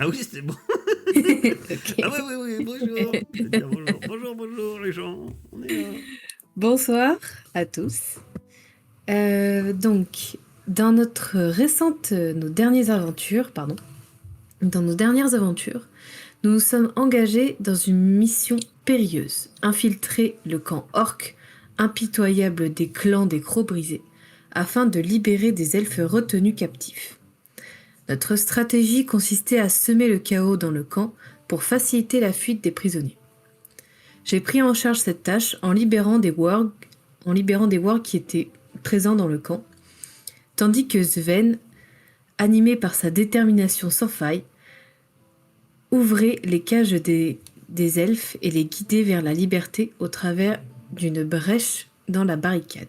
Ah oui, c'est bon. Ok. Ah oui, bonjour. Je vais dire bonjour les gens. On est là. Bonsoir à tous. Donc, dans dans nos dernières aventures, nous nous sommes engagés dans une mission périlleuse, infiltrer le camp orc impitoyable des clans des Crocs brisés, afin de libérer des elfes retenus captifs. Notre stratégie consistait à semer le chaos dans le camp pour faciliter la fuite des prisonniers. J'ai pris en charge cette tâche en libérant des wargs qui étaient présents dans le camp, tandis que Sven, animé par sa détermination sans faille, ouvrait les cages des elfes et les guidait vers la liberté au travers d'une brèche dans la barricade.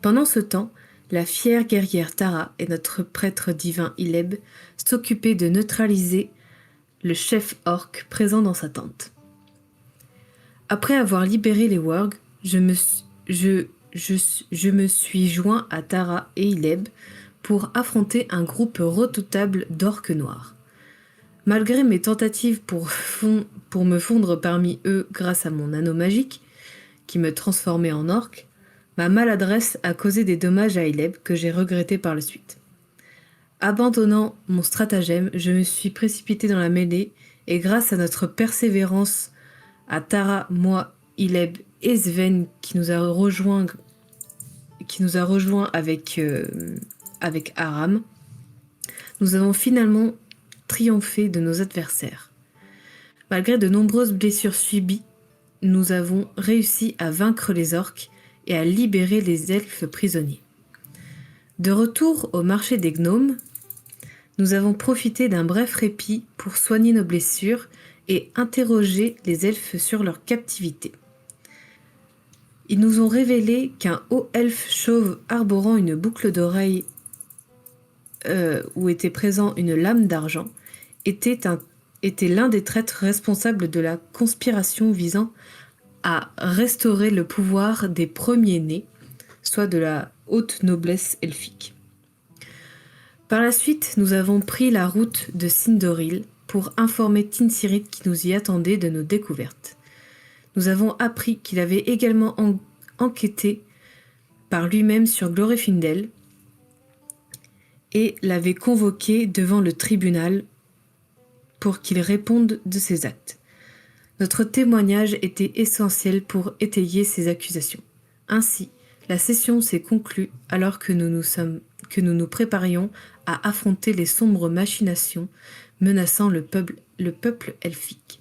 Pendant ce temps, la fière guerrière Tara et notre prêtre divin Ileb s'occupaient de neutraliser le chef orc présent dans sa tente. Après avoir libéré les wargs, je me suis joint à Tara et Ileb pour affronter un groupe redoutable d'orques noirs. Malgré mes tentatives pour me fondre parmi eux grâce à mon anneau magique, qui me transformait en orc, ma maladresse a causé des dommages à Ileb que j'ai regrettés par la suite. Abandonnant mon stratagème, je me suis précipité dans la mêlée et grâce à notre persévérance, à Tara, moi, Ileb et Sven qui nous a rejoint avec Aram, nous avons finalement triomphé de nos adversaires. Malgré de nombreuses blessures subies, nous avons réussi à vaincre les orques et à libérer les elfes prisonniers. De retour au marché des gnomes, nous avons profité d'un bref répit pour soigner nos blessures et interroger les elfes sur leur captivité. Ils nous ont révélé qu'un haut elfe chauve arborant une boucle d'oreille où était présent une lame d'argent était l'un des traîtres responsables de la conspiration visant à restaurer le pouvoir des premiers-nés, soit de la haute noblesse elfique. Par la suite, nous avons pris la route de Sindoril pour informer Tinsirit qui nous y attendait de nos découvertes. Nous avons appris qu'il avait également enquêté par lui-même sur Glorfindel et l'avait convoqué devant le tribunal pour qu'il réponde de ses actes. Notre témoignage était essentiel pour étayer ces accusations. Ainsi, la session s'est conclue alors que nous nous préparions à affronter les sombres machinations menaçant le peuple elfique.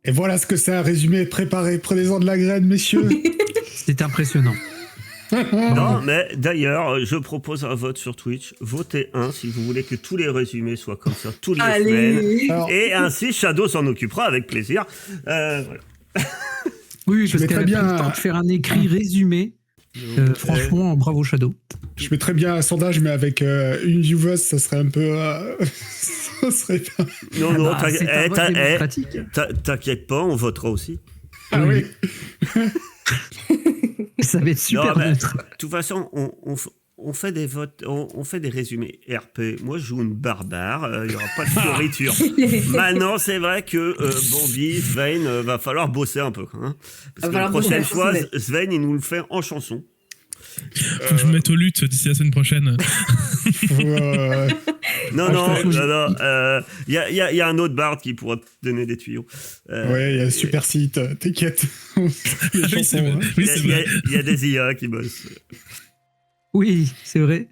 Et voilà ce que c'est un résumé préparé. Prenez-en de la graine, messieurs. C'est impressionnant. Non, mais d'ailleurs, je propose un vote sur Twitch. Votez 1 si vous voulez que tous les résumés soient comme ça toutes les semaines. Alors, Et ainsi, Shadow s'en occupera avec plaisir. Voilà. Oui, Je parce mettrais qu'elle a bien pris le temps de faire un écrit résumé. Franchement, bravo Shadow. je mettrais bien un sondage, mais avec une vieweuse, ça serait un peu... ça serait pas... Non, Ah bah, c'est un vote démocratique. t'inquiète pas, on votera aussi. Ah oui. Ça va être super Non, mais, neutre. de toute façon, on fait des votes, on fait des résumés RP. Moi, je joue une barbare, il n'y aura pas de fioriture. Maintenant, c'est vrai que Bambi, Sven, va falloir bosser un peu. Hein, parce que la prochaine fois, Sven, il nous le fait en chanson. Faut que je me mette aux luttes d'ici la semaine prochaine. Non. Il y a un autre bard qui pourra te donner des tuyaux. Ouais, il y a un super site, t'inquiète. Oui, c'est vrai. Il y a des IA qui bossent. Oui, c'est vrai.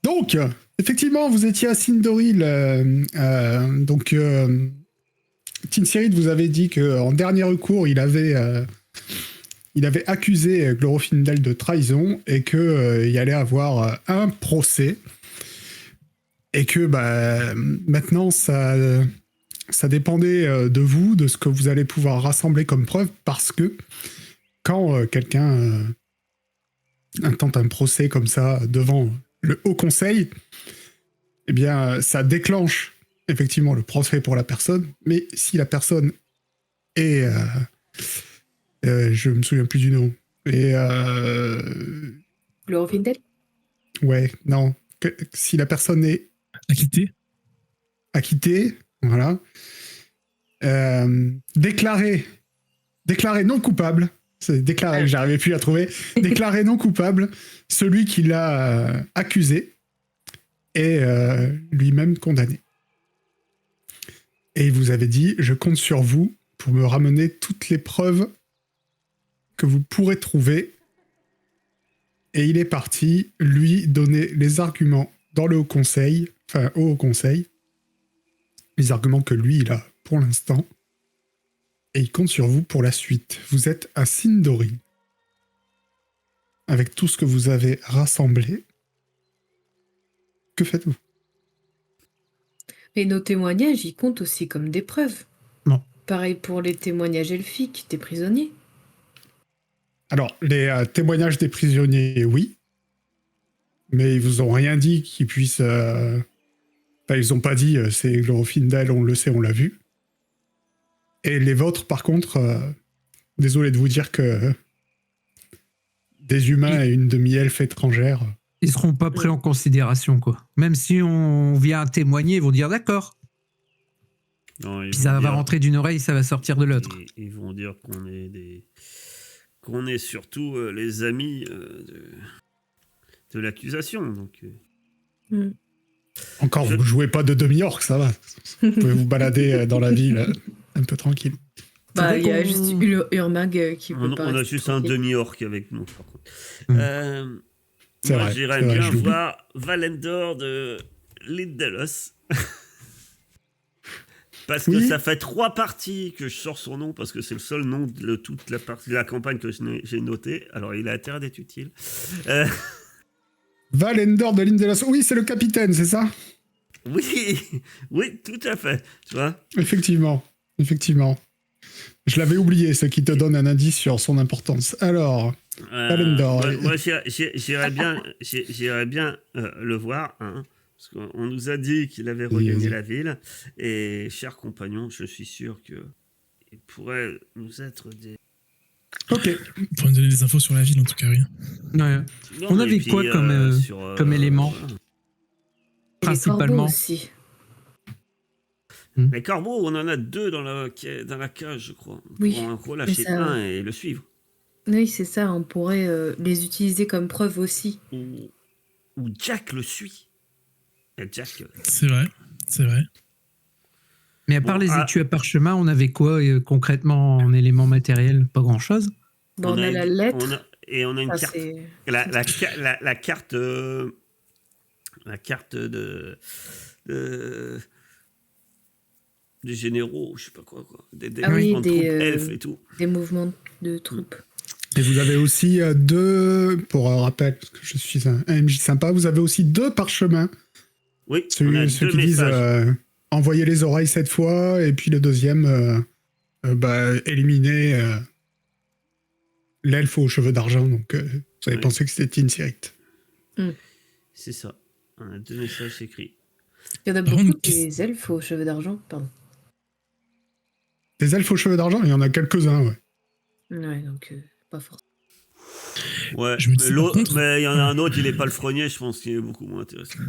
Donc, effectivement, vous étiez à Sindoril. Tinsirit vous avait dit qu'en dernier recours, il avait accusé Glorfindel de trahison et qu'il allait avoir un procès. Et que maintenant, ça dépendait de vous, de ce que vous allez pouvoir rassembler comme preuve, parce que quand quelqu'un intente un procès comme ça devant le Haut Conseil, eh bien, ça déclenche effectivement le procès pour la personne, mais si la personne est... je me souviens plus du nom. Et... Glorfindel ? ouais, non. Si la personne est Acquitté, voilà. Déclaré non coupable. C'est déclaré que j'arrivais plus à trouver. Déclaré non coupable, celui qui l'a accusé est lui-même condamné. Et il vous avait dit, je compte sur vous pour me ramener toutes les preuves que vous pourrez trouver. Et il est parti, lui, donner les arguments dans le Haut Conseil, enfin au Haut Conseil, les arguments que lui, il a pour l'instant. Et il compte sur vous pour la suite. Vous êtes à Sindorin. Avec tout ce que vous avez rassemblé, que faites-vous? Et nos témoignages, ils comptent aussi comme des preuves. Non. Pareil pour les témoignages elfiques des prisonniers. Alors, les témoignages des prisonniers, oui. Mais ils vous ont rien dit qu'ils puissent... Enfin, ils ont pas dit, c'est Glorfindel, on le sait, on l'a vu. Et les vôtres, par contre, désolé de vous dire que des humains et une demi-elfe étrangère... Ils seront pas pris en considération, quoi. Même si on vient témoigner, ils vont dire d'accord. Non, Puis ça va rentrer d'une oreille, ça va sortir de l'autre. Ils vont dire qu'on est surtout les amis de l'accusation. Donc, Encore, vous jouez pas de demi-orc, ça va. Vous pouvez vous balader dans la ville un peu tranquille. Bah, il y a juste Urmag qui peut pas. On a rester juste un tranquille. demi-orc avec nous, par contre. C'est Moi, vrai, j'irais c'est vrai, bien je l'oublie. voir Valendor de Lindelos. Parce que Oui. ça fait 3 parties que je sors son nom, parce que c'est le seul nom de toute la partie de la campagne que j'ai noté. Alors, il a intérêt d'être utile. Valendor de Lindelos. Oui, c'est le capitaine, c'est ça? Oui, oui, tout à fait. Tu vois. Effectivement. Je l'avais oublié, ce qui te donne un indice sur son importance. Alors, Valendor. Moi, j'irais bien le voir, hein, parce qu'on nous a dit qu'il avait regagné la ville. Et, cher compagnon, je suis sûr qu'il pourrait nous être des... Ok. Pour nous donner des infos sur la ville, en tout cas, oui. Ouais. Non, On et avait puis, quoi comme élément voilà. Et les principalement. corbeaux aussi. Les corbeaux, on en a 2 dans la cage, je crois. Oui, Pour en gros lâcher mais ça- un et le suivre. Oui, c'est ça, on pourrait les utiliser comme preuve aussi. Ou Jack le suit. Et Jack... C'est vrai, c'est vrai. Mais à part Bon, les étuis à parchemin, on avait quoi concrètement en éléments matériels? Pas grand-chose. Bon, on a la lettre. On a une Ça, carte. c'est- La carte... la carte des généraux, je sais pas quoi. Des Ah oui, mouvements de troupes des elfes et tout. des mouvements de troupes. Et vous avez aussi 2, pour rappel, parce que je suis un MJ sympa, vous avez aussi 2 parchemins. Oui, Ceux, on a ceux 2 qui disent messages. envoyer les oreilles cette fois, et puis le deuxième, éliminer l'elfe aux cheveux d'argent. Donc, vous avez Oui. pensé que c'était Tinsirit. C'est ça. On a 2 messages écrits. Il y en a Par beaucoup contre, des elfes aux cheveux d'argent, pardon. Des elfes aux cheveux d'argent, il y en a quelques-uns, ouais. Ouais, donc pas forcément. Ouais, Je me disais, par contre- mais il y en a un autre, il est palefrenier, je pense qu'il est beaucoup moins intéressant.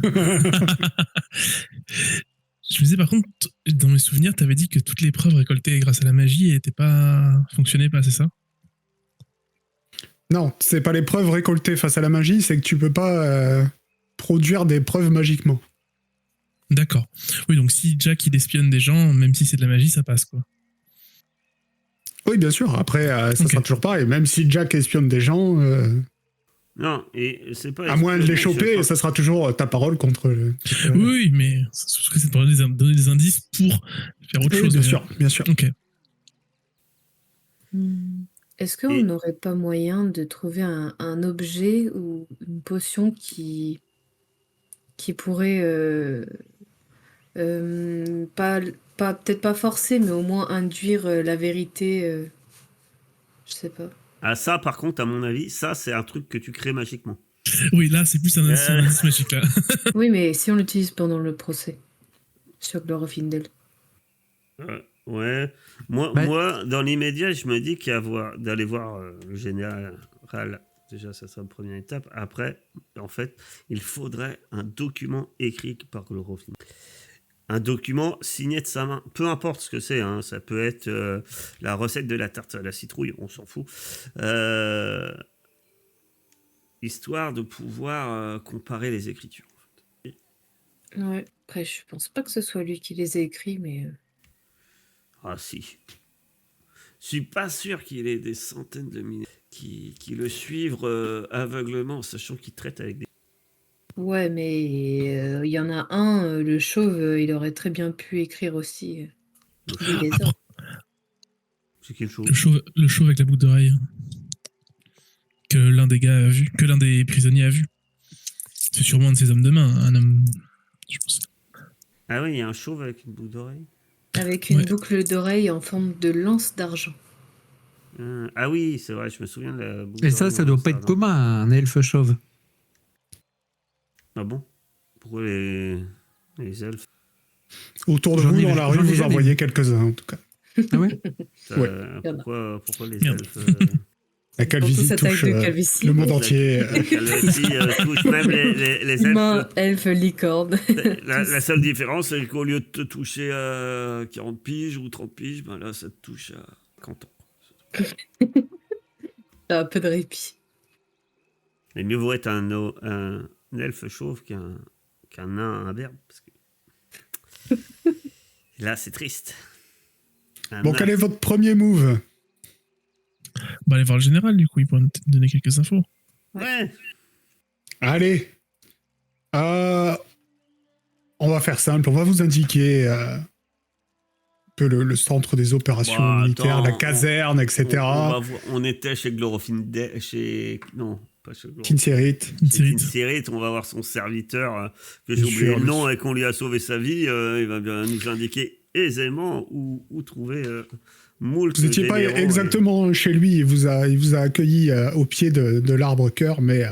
Je me disais, par contre, dans mes souvenirs, t'avais dit que toutes les preuves récoltées grâce à la magie fonctionnaient pas, c'est ça? Non, c'est pas les preuves récoltées face à la magie, c'est que tu peux pas produire des preuves magiquement. D'accord. Oui, donc si Jack il espionne des gens, même si c'est de la magie, ça passe, quoi. Oui, bien sûr. Après, ça Ok. sera toujours pareil. Même si Jack espionne des gens, Non, et c'est pas... à moins de les espionner, choper, c'est ça sera toujours ta parole contre... Oui, mais c'est pour donner des indices pour faire autre Oui, chose. bien mais- sûr, bien sûr. Ok. Est-ce qu'on Et- n'aurait pas moyen de trouver un objet ou une potion qui pourrait peut-être pas forcer, mais au moins induire la vérité, je sais pas. Ah, ça, par contre, à mon avis, ça, c'est un truc que tu crées magiquement. Oui, là, c'est plus un indice magique, là. Oui, mais si on l'utilise pendant le procès sur Glorfindel. Ouais. Moi, dans l'immédiat, je me dis d'aller voir le général Déjà, ça sera la première étape. Après, en fait, il faudrait un document écrit par Glorofin. Un document signé de sa main. Peu importe ce que c'est. Hein. Ça peut être la recette de la tarte à la citrouille. On s'en fout. Histoire de pouvoir comparer les écritures. Ouais. Après, je pense pas que ce soit lui qui les a écrits, mais... Ah si. Je suis pas sûr qu'il ait des centaines de milliers qui le suivent aveuglement, sachant qu'il traite avec des... Ouais, mais il y en a un, le chauve, il aurait très bien pu écrire aussi. Des lézards. C'est quelle chose? Le chauve avec la boucle d'oreille. Que l'un des gars a vu, que l'un des prisonniers a vu. C'est sûrement un de ces hommes de main, un homme, je pense. Ah oui, il y a un chauve avec une boucle d'oreille. Avec une Ouais. boucle d'oreille en forme de lance d'argent. Ah oui, c'est vrai, je me souviens de la boucle Et ça d'oreille, doit pas être commun, un elfe chauve. Ah bon? Pourquoi les elfes? Autour de J'en vous, ai- dans la j'en rue, ai vous en jamais voyez vu. quelques-uns, en tout cas. Ah ouais? Ouais. Pourquoi les Merde. elfes La calvitie cette taille touche de calvitie. le monde entier. La calvitie touche même les Humain, elfes. elfe, licorne. La seule différence, c'est qu'au lieu de te toucher à 40 piges ou 30 piges, ben là, ça te touche à 50 ans. Un peu de répit. Mais mieux vaut être un elfe chauve qu'un nain imberbe. Parce que... là, c'est triste. Bon, quel est votre premier move? Bah, allez voir le général, du coup, il pourra nous donner quelques infos. Ouais. Allez. On va faire simple. On va vous indiquer un peu le centre des opérations Bah, militaires, attends, la caserne, etc. On était chez Glorofin... Non, pas chez Glorofin. Kinserit. Kinserit, on va voir son serviteur, que j'ai Bien oublié sûr, le nom bien et qu'on lui a sauvé sa vie. Il va bien nous indiquer aisément où trouver moult Vous n'étiez pas généraux exactement chez lui. Il vous a accueilli au pied de l'arbre cœur, mais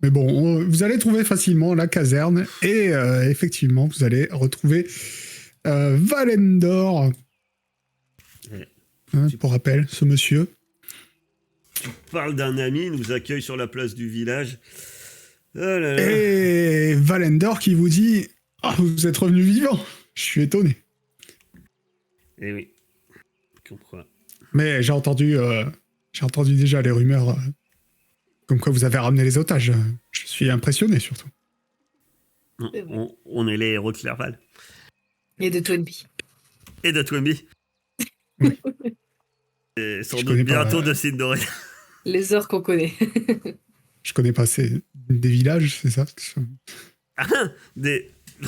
bon, vous allez trouver facilement la caserne et effectivement, vous allez retrouver Valendor. Ouais. Pour rappel, ce monsieur. Tu parles d'un ami, il nous accueille sur la place du village. Oh là là. Et Valendor qui vous dit « Ah, vous êtes revenu vivant !» Je suis étonné. Eh oui. Comme quoi. Mais j'ai entendu déjà les rumeurs comme quoi vous avez ramené les otages. Je suis impressionné surtout. On est les héros de Clerval. Et de Toynbee. Et de Twemby. Oui. Et sans Je doute connais pas, bientôt de Sindoré. Les heures qu'on connaît. Je connais pas des villages, c'est ça?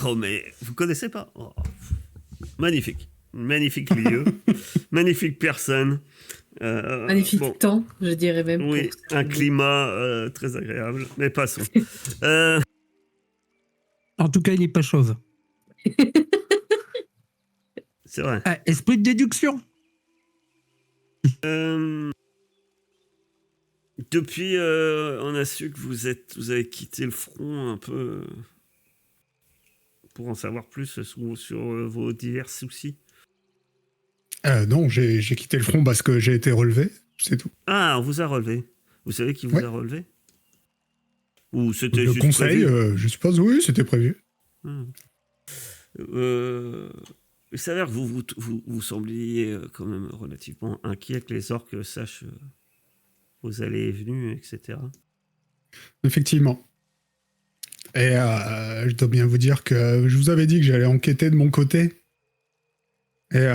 Oh, mais vous connaissez pas? Oh. Magnifique. Magnifique lieu. Magnifique personne. Magnifique temps, je dirais même. Oui, un climat très agréable. Mais passons. En tout cas, il n'est pas chauve. C'est vrai. Ah, esprit de déduction. Depuis, on a su que vous avez quitté le front un peu pour en savoir plus sur vos divers soucis. Non, j'ai quitté le front parce que j'ai été relevé, c'est tout. Ah, on vous a relevé. Vous savez qui vous a relevé? Ou c'était Le juste conseil, prévu? je suppose, oui, c'était prévu. Il s'avère que vous sembliez quand même relativement inquiet que les orques sachent vos allées et venues, etc. Effectivement. Et je dois bien vous dire que je vous avais dit que j'allais enquêter de mon côté. Et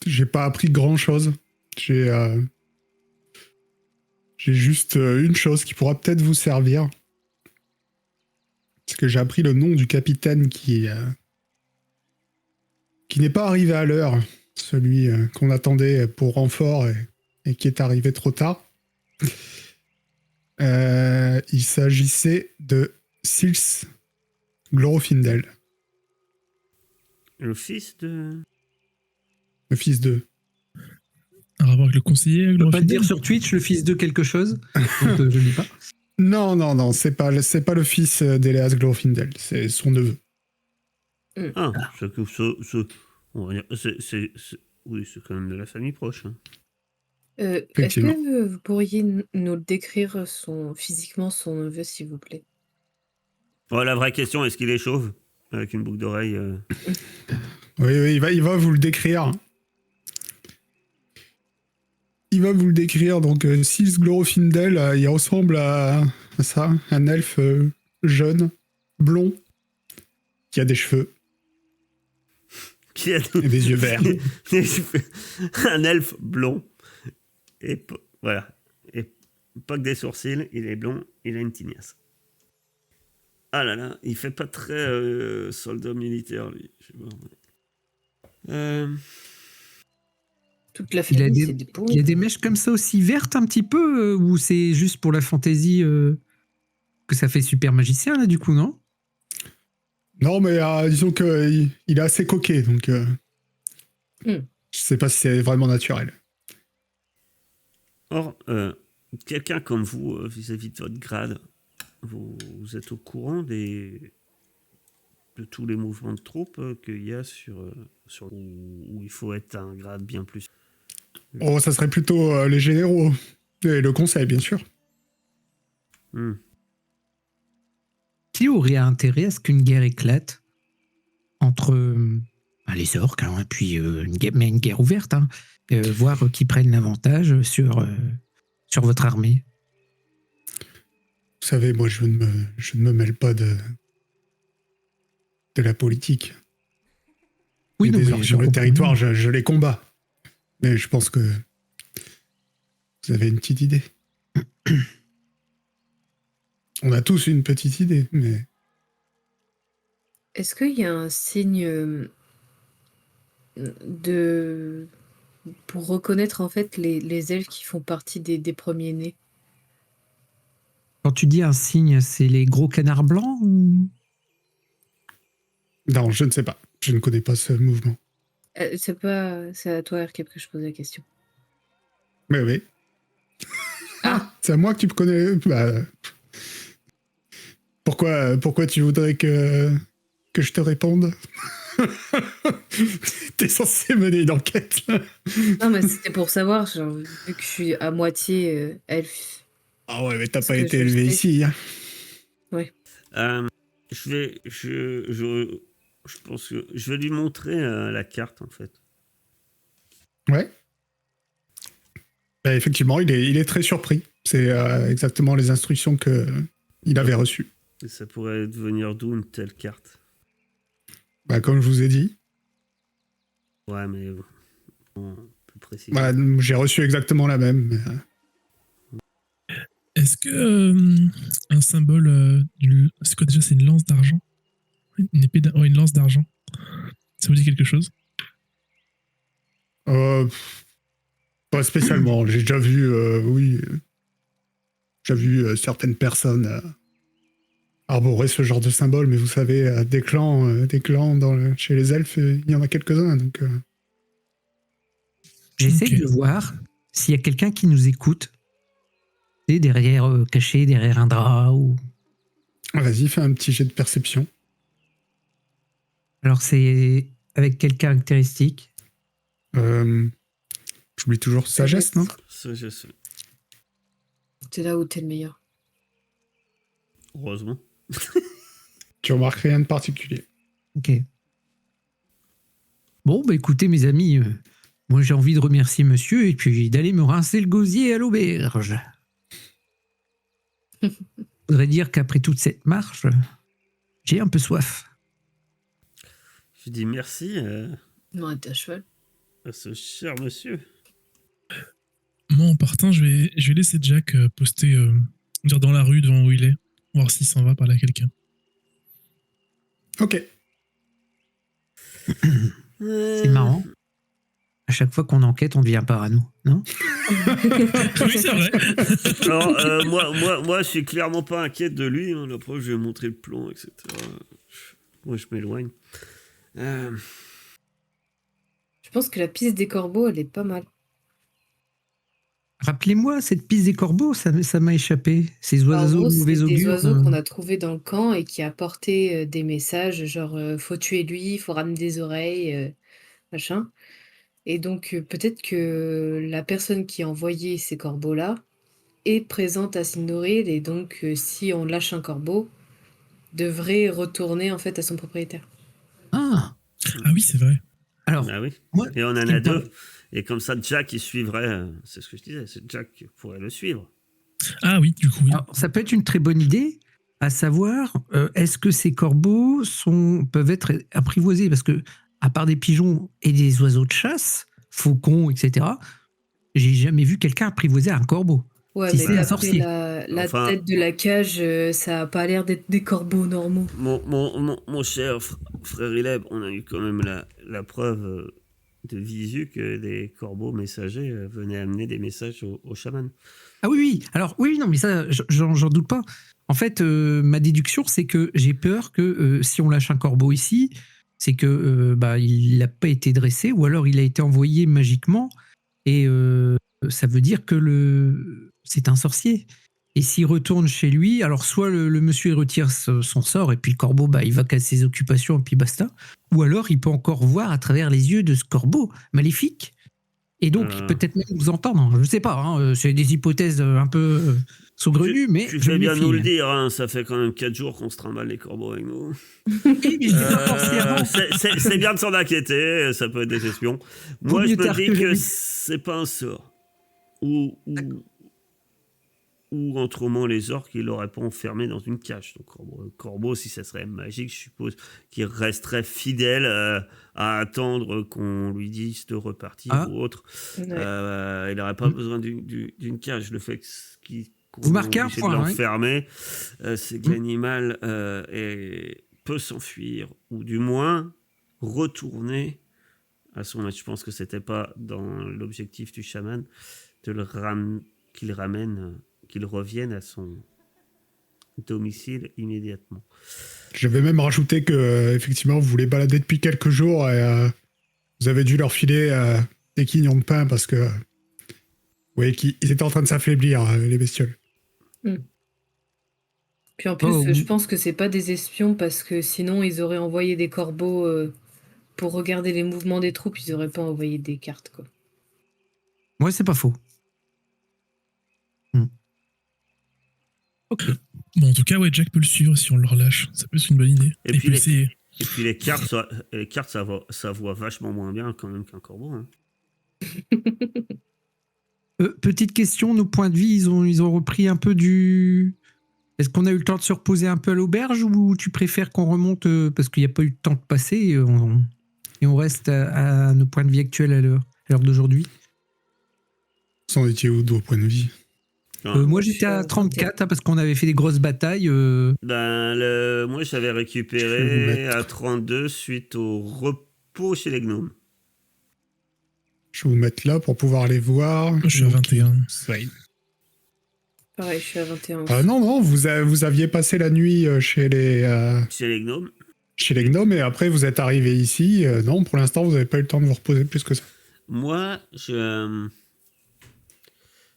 j'ai pas appris grand-chose. J'ai juste une chose qui pourra peut-être vous servir. C'est que j'ai appris le nom du capitaine qui n'est pas arrivé à l'heure. Celui qu'on attendait pour renfort et qui est arrivé trop tard. Il s'agissait de Sils Glorofindel. Le fils de... Le fils de... Un rapport avec le conseiller, Je peux pas te dire sur Twitch le fils de quelque chose. Donc, je dis pas. Non, c'est pas le fils d'Eleas Glorofindel, c'est son neveu. Ah, on va dire, oui, c'est quand même de la famille proche. Hein. Est-ce Effectivement. que vous pourriez nous décrire physiquement son neveu, s'il vous plaît? Bon, la vraie question, est-ce qu'il est chauve? Avec une boucle d'oreille. Oui, oui, il va vous le décrire. Il va vous le décrire. Donc, Sils Glorofindel, il ressemble à ça, un elfe jeune, blond, qui a des cheveux Qui a et des yeux verts. un elfe blond. Et voilà. Et pas que des sourcils, il est blond, il a une tignasse. Ah là là, il fait pas très soldat militaire, lui. Je sais pas. Toute la Il a famille, des, c'est des il pourris. a des mèches comme ça aussi vertes un petit peu, ou c'est juste pour la fantaisie que ça fait super magicien, là, du coup, non? Non, mais disons qu'il il est assez coquet, donc Hmm. je sais pas si c'est vraiment naturel. Or, quelqu'un comme vous, vis-à-vis de votre grade, vous êtes au courant de tous les mouvements de troupes qu'il y a où il faut être un grade bien plus. Oh, ça serait plutôt les généraux et le conseil, bien sûr. Hmm. Qui aurait intérêt à ce qu'une guerre éclate entre les orques, hein, et puis mais une guerre ouverte, hein, voir qui prennent l'avantage sur votre armée? Vous savez, moi, je ne me mêle pas de la politique. Oui, Et non, des mais orques je sur le comprends territoire, bien. je les combats. Mais je pense que vous avez une petite idée. On a tous une petite idée, mais Est-ce qu'il y a un signe de pour reconnaître en fait les elfes qui font partie des premiers-nés? Quand tu dis un signe, c'est les gros canards blancs ou... non, je ne sais pas. Je ne connais pas ce mouvement. C'est à toi, Erkep, que je pose la question. Mais oui. Ah. C'est à moi que tu me connais. Bah, pourquoi tu voudrais que je te réponde? T'es censé mener une enquête, là. Non, mais c'était pour savoir, genre, vu que je suis à moitié elfe. Ah ouais, mais t'as Est-ce pas que été je élevé sais? ici, hein. Je pense que je vais lui montrer la carte, en fait. Ouais. Bah, effectivement, il est très surpris. C'est exactement les instructions qu'il avait reçues. Et ça pourrait venir d'où une telle carte? Bah, comme je vous ai dit, Ouais, mais bon, plus précis. bah, j'ai reçu exactement la même. Mais, Est-ce que un symbole c'est quoi déjà? C'est une lance d'argent? Une épée une lance d'argent. Ça vous dit quelque chose? pas spécialement. J'ai déjà vu, oui, j'ai vu certaines personnes arborer ce genre de symbole, mais vous savez, des clans chez les elfes, il y en a quelques-uns. Donc, J'essaie Ok. de voir s'il y a quelqu'un qui nous écoute, tu sais, derrière, caché derrière un drap ou... vas-y, fais un petit jet de perception. Alors c'est avec quelle caractéristique? J'oublie toujours sagesse, non? Ça, je sais. C'est là où t'es le meilleur. Heureusement. Tu remarques rien de particulier. Ok. Bon, bah écoutez mes amis, moi j'ai envie de remercier monsieur et puis d'aller me rincer le gosier à l'auberge. Je voudrais dire qu'après toute cette marche, j'ai un peu soif. Je dis merci Non, t'es à cheval. à ce cher monsieur. Moi, en partant, je vais laisser Jack poster dire dans la rue devant où il est, voir s'il s'en va parler à quelqu'un. Ok. C'est marrant. À chaque fois qu'on enquête, on devient parano, non? Oui, c'est vrai. Alors, moi, je suis clairement pas inquiet de lui. Hein. La preuve, je vais montrer le plan, etc. Moi, je m'éloigne. Je pense que la piste des corbeaux, elle est pas mal. Rappelez-moi, cette piste des corbeaux, ça m'a échappé. Ces En oiseaux gros, mauvais c'est des augure. oiseaux qu'on a trouvés dans le camp et qui apportaient des messages, genre faut tuer lui, faut ramener des oreilles, machin. Et donc, peut-être que la personne qui a envoyé ces corbeaux-là est présente à Sindoril, et donc, si on lâche un corbeau, devrait retourner en fait à son propriétaire. Ah, Ah oui, c'est vrai. alors, Ah oui. moi, Et on en ce qui a me deux. paraît- Et comme ça, Jack, il suivrait. C'est ce que je disais. C'est Jack qui pourrait le suivre. Ah oui, du coup, oui. alors, ça peut être une très bonne idée, à savoir, est-ce que ces corbeaux peuvent être apprivoisés? Parce que, à part des pigeons et des oiseaux de chasse, faucons, etc., j'ai jamais vu quelqu'un apprivoiser un corbeau. Ouais, Si mais c'est un d'après sorcier. la Enfin- tête de la cage, ça a pas l'air d'être des corbeaux normaux. Mon cher frère Ileb, on a eu quand même la preuve de visu que des corbeaux messagers venaient amener des messages aux chamans. Ah oui, oui. Alors, oui, non, mais ça, j'en doute pas. En fait, ma déduction, c'est que j'ai peur que si on lâche un corbeau ici, c'est que il n'a pas été dressé, ou alors il a été envoyé magiquement, et ça veut dire que c'est un sorcier. Et s'il retourne chez lui, alors soit le monsieur il retire son sort, et puis le corbeau, il va qu'à ses occupations, et puis basta. Ou alors il peut encore voir à travers les yeux de ce corbeau maléfique. Et donc, peut-être même vous entendre. Je ne sais pas, hein, c'est des hypothèses un peu saugrenues, mais Tu je fais me bien méfie. nous le dire, hein, ça fait quand même 4 jours qu'on se trimballe les corbeaux avec nous. Oui, mais je l'ai pas pensé avant. C'est bien de s'en inquiéter, ça peut être des espions. Vaut Moi, je mieux me tard dis que que jamais. c'est pas un sort. Ou autrement, les orques, ils l'auraient pas enfermé dans une cage. Donc, corbeau, si ça serait magique, je suppose qu'il resterait fidèle à attendre qu'on lui dise de repartir Ah. ou autre. Ouais. Il n'aurait pas besoin d'une cage. Le fait qu'on Vous marquez un est obligé point, de hein. l'enfermer, c'est que l'animal peut s'enfuir, ou du moins retourner à son maître. Je pense que c'était pas dans l'objectif du chaman qu'il revienne à son domicile immédiatement. Je vais même rajouter que effectivement vous les baladez depuis quelques jours et vous avez dû leur filer des quignons de pain parce que vous voyez qu'ils étaient en train de s'affaiblir, les bestioles. Puis en plus, Oh, je pense que c'est pas des espions parce que sinon ils auraient envoyé des corbeaux pour regarder les mouvements des troupes, ils auraient pas envoyé des cartes, quoi. Ouais, c'est pas faux. Ok. Bon, en tout cas, ouais, Jack peut le suivre si on le relâche. Ça peut être une bonne idée. Et Il puis peut essayer. Et puis les cartes, ça voit vachement moins bien quand même qu'un corbeau. Hein. Petite question, nos points de vie, ils ont repris un peu du... Est-ce qu'on a eu le temps de se reposer un peu à l'auberge, ou tu préfères qu'on remonte parce qu'il n'y a pas eu le temps de passer et on reste à nos points de vie actuels à l'heure d'aujourd'hui? Vous en étiez où de vos points de vie? Moi je j'étais suis à à 34 parce qu'on avait fait des grosses batailles. Moi, j'avais Je vais vous récupéré mettre. à 32 suite au repos chez les gnomes. Je vais vous mettre là pour pouvoir les voir. Moi, je suis à 21. Ouais. Pareil, je suis à 21. Non, vous aviez passé la nuit chez les Gnomes. gnomes et après vous êtes arrivé ici. Non, pour l'instant, vous n'avez pas eu le temps de vous reposer plus que ça. Moi, je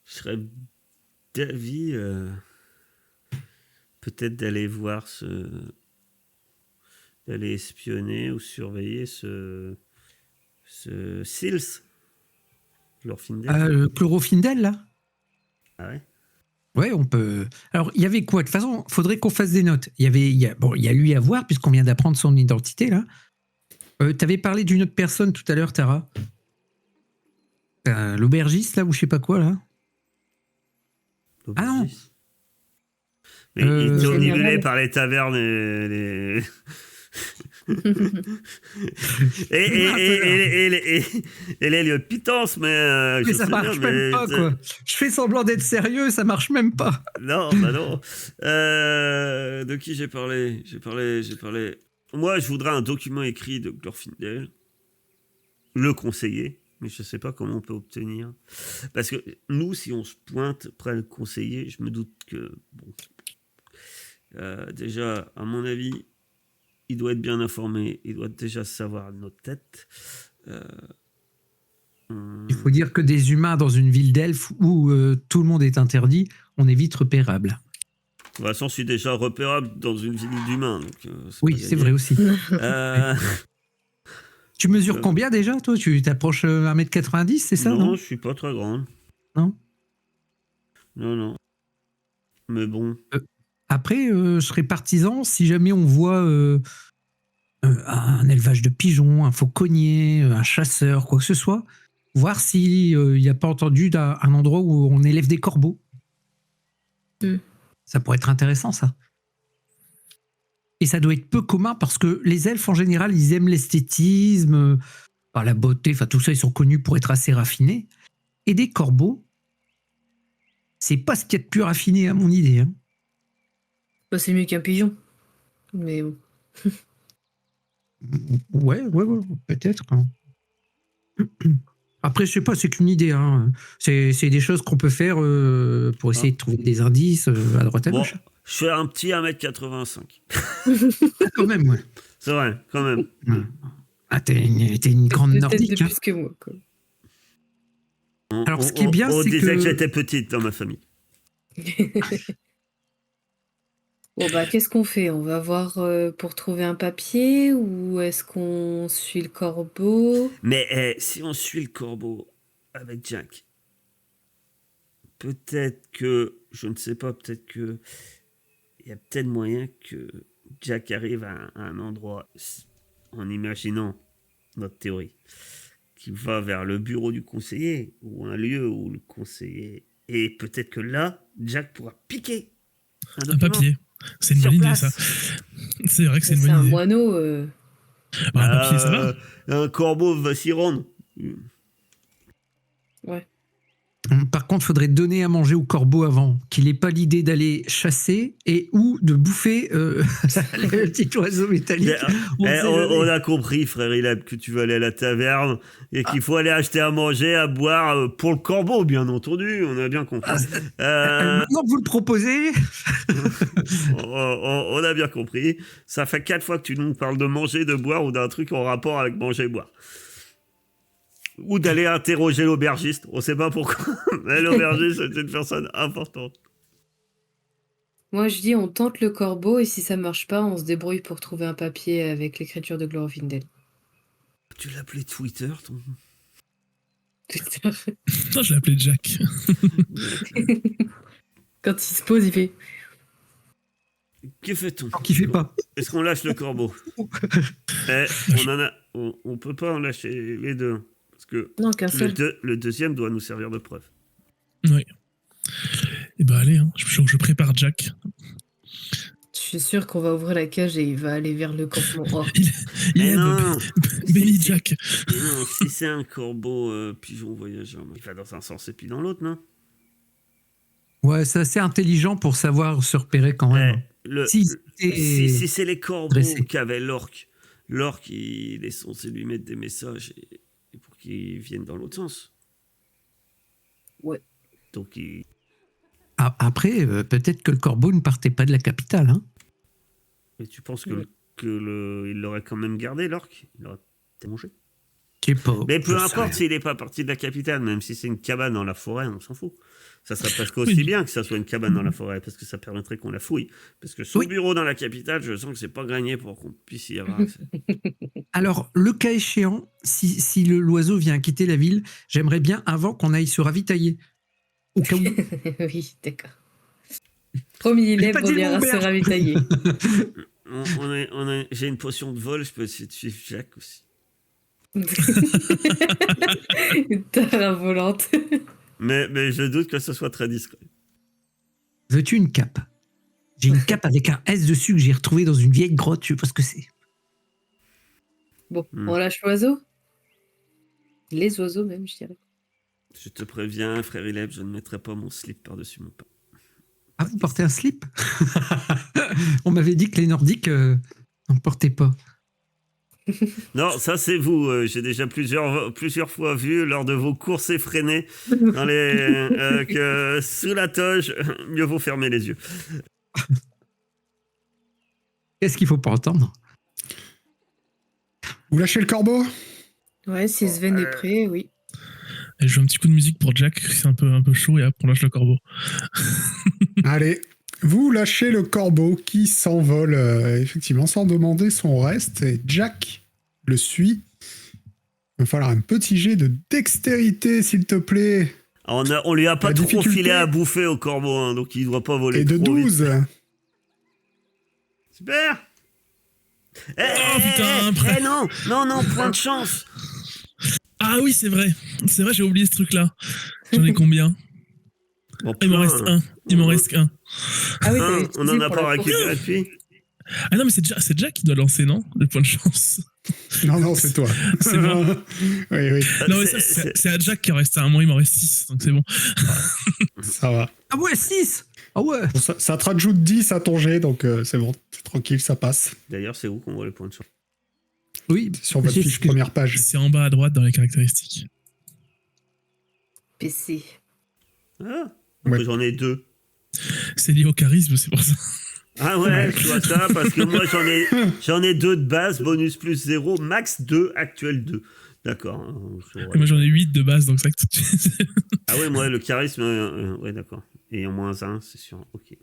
serais d'avis peut-être d'aller d'aller espionner ou surveiller ce Sils, Glorfindel. Chlorophyndel, là? Ah ouais. Ouais, on peut. Alors, il y avait quoi? De toute façon, faudrait qu'on fasse des notes. Il y a lui à voir, puisqu'on vient d'apprendre son identité, là. T'avais parlé d'une autre personne tout à l'heure, Tara. L'aubergiste, là, ou je sais pas quoi, là. Ah non. Mais il était omnibulé Général. par les tavernes et les... et les lieux de pitance, mais... Mais ça marche même pas, quoi. Je fais semblant d'être sérieux, ça marche même pas. Non, bah non. De qui j'ai parlé. Moi, je voudrais un document écrit de Glorfindel. Le conseiller. Mais je sais pas comment on peut obtenir. Parce que nous, si on se pointe près le conseiller, je me doute que... Bon, déjà, à mon avis, il doit être bien informé. Il doit déjà savoir notre tête. Il faut dire que des humains dans une ville d'elfes où tout le monde est interdit, on est vite repérable. De toute façon, je suis déjà repérable dans une ville d'humains. Donc, Oui, pas c'est gagné. vrai aussi. Tu mesures combien déjà, toi? Tu t'approches 1m90, c'est ça? Non, je suis pas très grande. Non. Non. Mais bon. Après, je serais partisan si jamais on voit un élevage de pigeons, un fauconnier, un chasseur, quoi que ce soit, voir s'il n'y a pas entendu un endroit où on élève des corbeaux. Ça pourrait être intéressant, ça. Et ça doit être peu commun parce que les elfes, en général, ils aiment l'esthétisme, la beauté, enfin tout ça, ils sont connus pour être assez raffinés. Et des corbeaux, c'est pas ce qu'il y a de plus raffiné à mon idée. Hein. Bah, c'est mieux qu'un pigeon. Mais bon. Ouais, peut-être. Hein. Après, je sais pas, c'est qu'une idée. Hein. C'est des choses qu'on peut faire pour essayer de trouver des indices à droite à gauche. Je fais un petit 1m85. Quand même, ouais. C'est vrai, quand même. Ah, t'es une grande nordique. Peut-être de plus que moi, quoi. Alors, ce qui est bien, c'est que... On disait que j'étais petite dans ma famille. Bon, bah, qu'est-ce qu'on fait? On va voir pour trouver un papier ou est-ce qu'on suit le corbeau? Mais si on suit le corbeau avec Jack, peut-être que, je ne sais pas, peut-être que il y a peut-être moyen que Jack arrive à un endroit, en imaginant notre théorie, qui va vers le bureau du conseiller ou un lieu où le conseiller... Et peut-être que là, Jack pourra piquer un papier. C'est une bonne idée, ça. C'est vrai que c'est une bonne idée. C'est un moineau. Bah, un papier, ça va. Un corbeau va s'y rendre. Ouais. Par contre, il faudrait donner à manger au corbeau avant, qu'il n'ait pas l'idée d'aller chasser et ou de bouffer le petit oiseau métallique. On a compris, frère Ilab, que tu vas aller à la taverne et qu'il faut aller acheter à manger, à boire pour le corbeau, bien entendu. On a bien compris. Maintenant que vous le proposez... on a bien compris. Ça fait 4 fois que tu nous parles de manger, de boire ou d'un truc en rapport avec manger et boire. Ou d'aller interroger l'aubergiste. On ne sait pas pourquoi. Mais l'aubergiste, c'est une personne importante. Moi, je dis, on tente le corbeau et si ça marche pas, on se débrouille pour trouver un papier avec l'écriture de Glorfindel. Tu l'appelais Twitter, ton... Non, je l'appelais Jack. Quand il se pose, il fait... Que fait-on? Qui fait pas. Est-ce qu'on lâche le corbeau? On peut pas en lâcher les deux. Parce que non, qu'un seul. Le deuxième doit nous servir de preuve. Oui. Et bah allez, hein. Je prépare Jack. Je suis sûr qu'on va ouvrir la cage et il va aller vers le campement. Oh. Il est Baby Jack. Non, si c'est un corbeau pigeon voyageur, il va dans un sens et puis dans l'autre, non? Ouais, c'est assez intelligent pour savoir se repérer quand même. Si c'est les corbeaux qu'avait l'orque, il est censé lui mettre des messages et pour qu'ils viennent dans l'autre sens. Ouais. Donc après, peut-être que le corbeau ne partait pas de la capitale. Hein. Mais tu penses il l'aurait quand même gardé, l'orque? Il l'aurait peut-être mangé. Je sais pas. Mais peu importe s'il n'est pas parti de la capitale, même si c'est une cabane dans la forêt, on s'en fout. Ça serait presque aussi bien que ça soit une cabane dans la forêt, parce que ça permettrait qu'on la fouille. Parce que son bureau dans la capitale, je sens que c'est pas gagné pour qu'on puisse y avoir accès. Alors, le cas échéant, si l'oiseau vient quitter la ville, j'aimerais bien avant qu'on aille se ravitailler. Au cas où. Oui, d'accord. Promis, il on ira se ravitailler. J'ai une potion de vol, je peux essayer de suivre Jack aussi. Terre volante. Mais je doute que ce soit très discret. Veux-tu une cape? J'ai une cape avec un S dessus que j'ai retrouvé dans une vieille grotte, je sais pas ce que c'est. Bon, on lâche l'oiseau? Les oiseaux même, je dirais. Je te préviens, frère Ileb, je ne mettrai pas mon slip par-dessus mon pain. Ah, vous portez un slip? On m'avait dit que les Nordiques n'en portaient pas. Non, ça c'est vous. J'ai déjà plusieurs fois vu lors de vos courses effrénées que sous la toge, mieux vaut fermer les yeux. Qu'est-ce qu'il faut pas entendre? Vous lâchez le corbeau? Ouais, si Sven est prêt, oui. Et je joue un petit coup de musique pour Jack, c'est un peu chaud, et après on lâche le corbeau. Allez, vous lâchez le corbeau qui s'envole effectivement sans demander son reste, et Jack le suit Il va falloir un petit jet de dextérité, s'il te plaît. On lui a pas La trop difficulté. filé à bouffer au corbeau, hein, donc il doit pas voler Et de trop vite. 12. Super. putain, Non, point de chance. Ah oui, c'est vrai. C'est vrai, j'ai oublié ce truc-là. J'en ai combien? Bon, Il m'en plein, reste un. Il m'en reste qu'un. Ah oui, un, on en a pas récupéré depuis. Ah non, mais c'est Jack qui doit lancer, non? Le point de chance. Non, c'est toi. C'est moi. Oui, Non, mais ça, c'est à Jack qui en reste un. Moi, il m'en reste 6, donc c'est bon. ça va. Ah ouais, 6. Ah ouais. Bon, ça te rajoute 10 à ton jet, donc c'est bon. C'est tranquille, ça passe. D'ailleurs, c'est où qu'on voit les points de chance? Oui, C'est sur votre c'est fiche ce que- première page. C'est en bas à droite dans les caractéristiques. PC. Ah, Ouais. j'en ai 2. C'est lié au charisme, c'est pour ça. Ah ouais, je vois ça, parce que moi j'en ai 2 de base, bonus plus 0, max 2, actuel 2. D'accord. Et moi, j'en ai 8 de base, donc ça. Ah ouais, moi le charisme, ouais d'accord. Et en moins 1, c'est sûr, ok.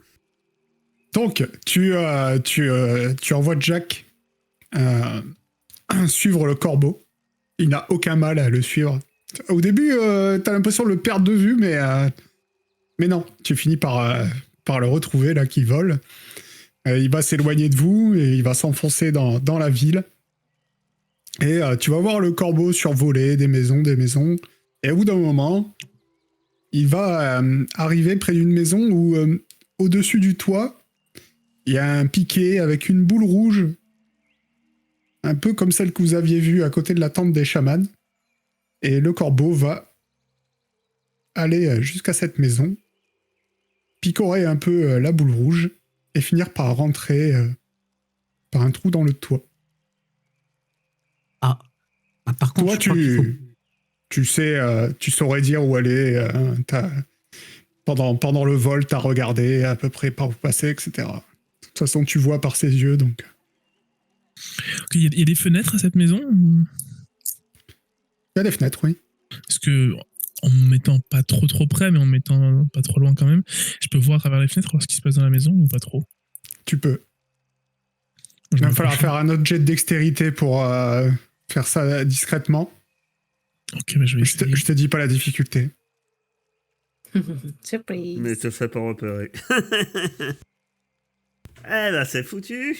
Donc, tu envoies Jack suivre le corbeau. Il n'a aucun mal à le suivre. Au début, t'as l'impression de le perdre de vue, mais non, tu finis par le retrouver, là, qui vole. Il va s'éloigner de vous et il va s'enfoncer dans la ville. Et tu vas voir le corbeau survoler des maisons. Et au bout d'un moment, il va arriver près d'une maison où, au-dessus du toit, il y a un piquet avec une boule rouge, un peu comme celle que vous aviez vue à côté de la tente des chamans. Et le corbeau va aller jusqu'à cette maison, picorer un peu la boule rouge, et finir par rentrer par un trou dans le toit. Ah, par contre, Toi, je crois qu'il faut- tu sais, tu saurais dire où aller. Pendant le vol, t'as regardé à peu près par où passer, etc. De toute façon, tu vois par ses yeux, donc... Il y a des fenêtres à cette maison? Il y a des fenêtres, oui. Parce que, en me mettant pas trop près, mais en me mettant pas trop loin quand même, je peux voir à travers les fenêtres, voir ce qui se passe dans la maison ou pas trop? Tu peux. Je Il va me falloir approche. faire un autre jet de dextérité pour faire ça discrètement. Ok, bah je vais Je essayer. te dis pas la difficulté. Surprise. Mais te fais pas repérer. Eh ben c'est foutu.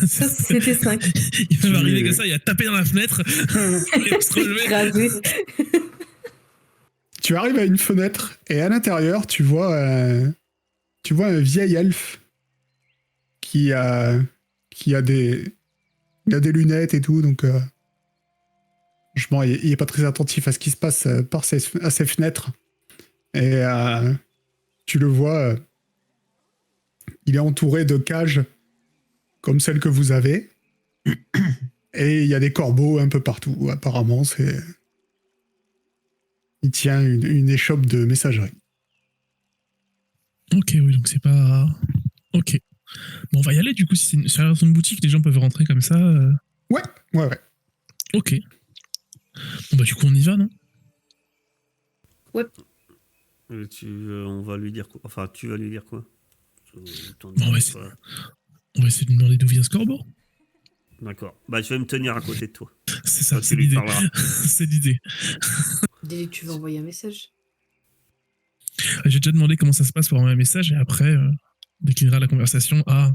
Ça, c'était 5. Il va arriver comme ça, il a tapé dans la fenêtre, il va se relever. Écrasé. Tu arrives à une fenêtre et à l'intérieur, tu vois un vieil elfe qui a des lunettes et tout, donc il est pas très attentif à ce qui se passe à ses fenêtres. Et tu le vois, il est entouré de cages comme celles que vous avez. Et il y a des corbeaux un peu partout. Apparemment, il tient une échoppe de messagerie. Ok, oui, donc c'est pas... Ok. Bon, on va y aller, du coup, si c'est sur une boutique, les gens peuvent rentrer comme ça. Ouais. Ok. Bon, bah du coup, on y va, non? On va lui dire quoi? Enfin, tu vas lui dire quoi? Bon, ouais, on va essayer de lui demander d'où vient ce corbeau. D'accord. Bah, je vais me tenir à côté de toi. C'est ça, Toi, c'est tu lui l'idée. parleras. C'est l'idée. Dis-lui que tu veux envoyer un message. J'ai déjà demandé comment ça se passe pour envoyer un message et après, déclinera la conversation à...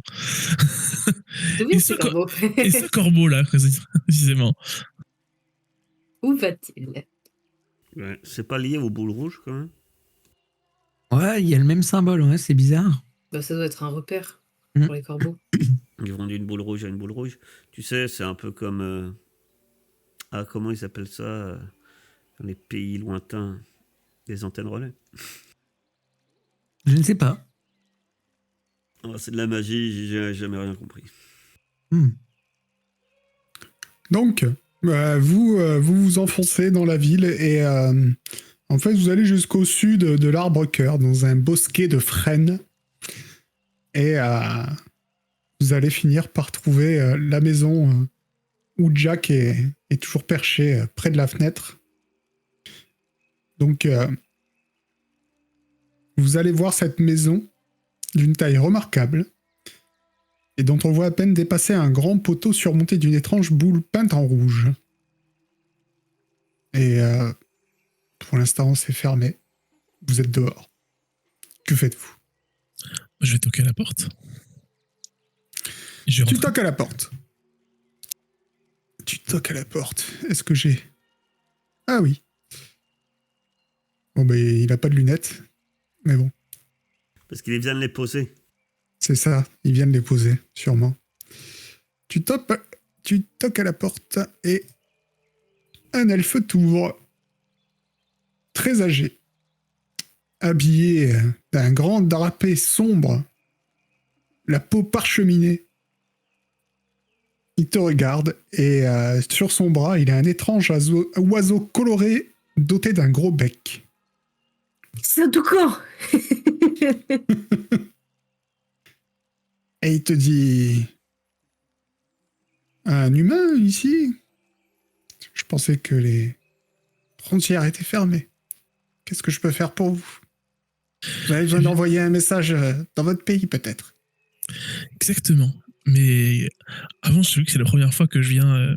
D'où Et vient ce ce corbeau? Et ce corbeau-là, précisément. Où va-t-il? Ouais, c'est pas lié aux boules rouges quand même? Ouais, il y a le même symbole, ouais, c'est bizarre. Bah, ça doit être un repère Mm. pour les corbeaux. Ils vont d'une boule rouge à une boule rouge. Tu sais, c'est un peu comme... Ah, comment ils appellent ça dans les pays lointains? Les antennes relais. Je ne sais pas. Oh, c'est de la magie, j'ai jamais rien compris. Hmm. Donc, vous enfoncez dans la ville et en fait, vous allez jusqu'au sud de l'Arbre-Cœur, dans un bosquet de frênes. Et vous allez finir par trouver la maison où Jack est toujours perché près de la fenêtre. Donc, vous allez voir cette maison d'une taille remarquable et dont on voit à peine dépasser un grand poteau surmonté d'une étrange boule peinte en rouge. Et pour l'instant, c'est fermé. Vous êtes dehors. Que faites-vous? Je vais toquer à la porte. Tu toques à la porte. Tu toques à la porte. Est-ce que j'ai... Ah oui. Bon, ben, il a pas de lunettes. Mais bon. Parce qu'il vient de les poser. C'est ça, il vient de les poser, sûrement. Tu toques à la porte et un elfe t'ouvre. Très âgé. Habillé d'un grand drapé sombre. La peau parcheminée. Il te regarde et sur son bras, il a un étrange oiseau coloré doté d'un gros bec. C'est un toucan. Et il te dit... Un humain ici? Je pensais que les frontières étaient fermées. Qu'est-ce que je peux faire pour vous? Vous avez besoin d'envoyer un message dans votre pays, peut-être? Exactement. Mais avant, je sais que c'est la première fois que je viens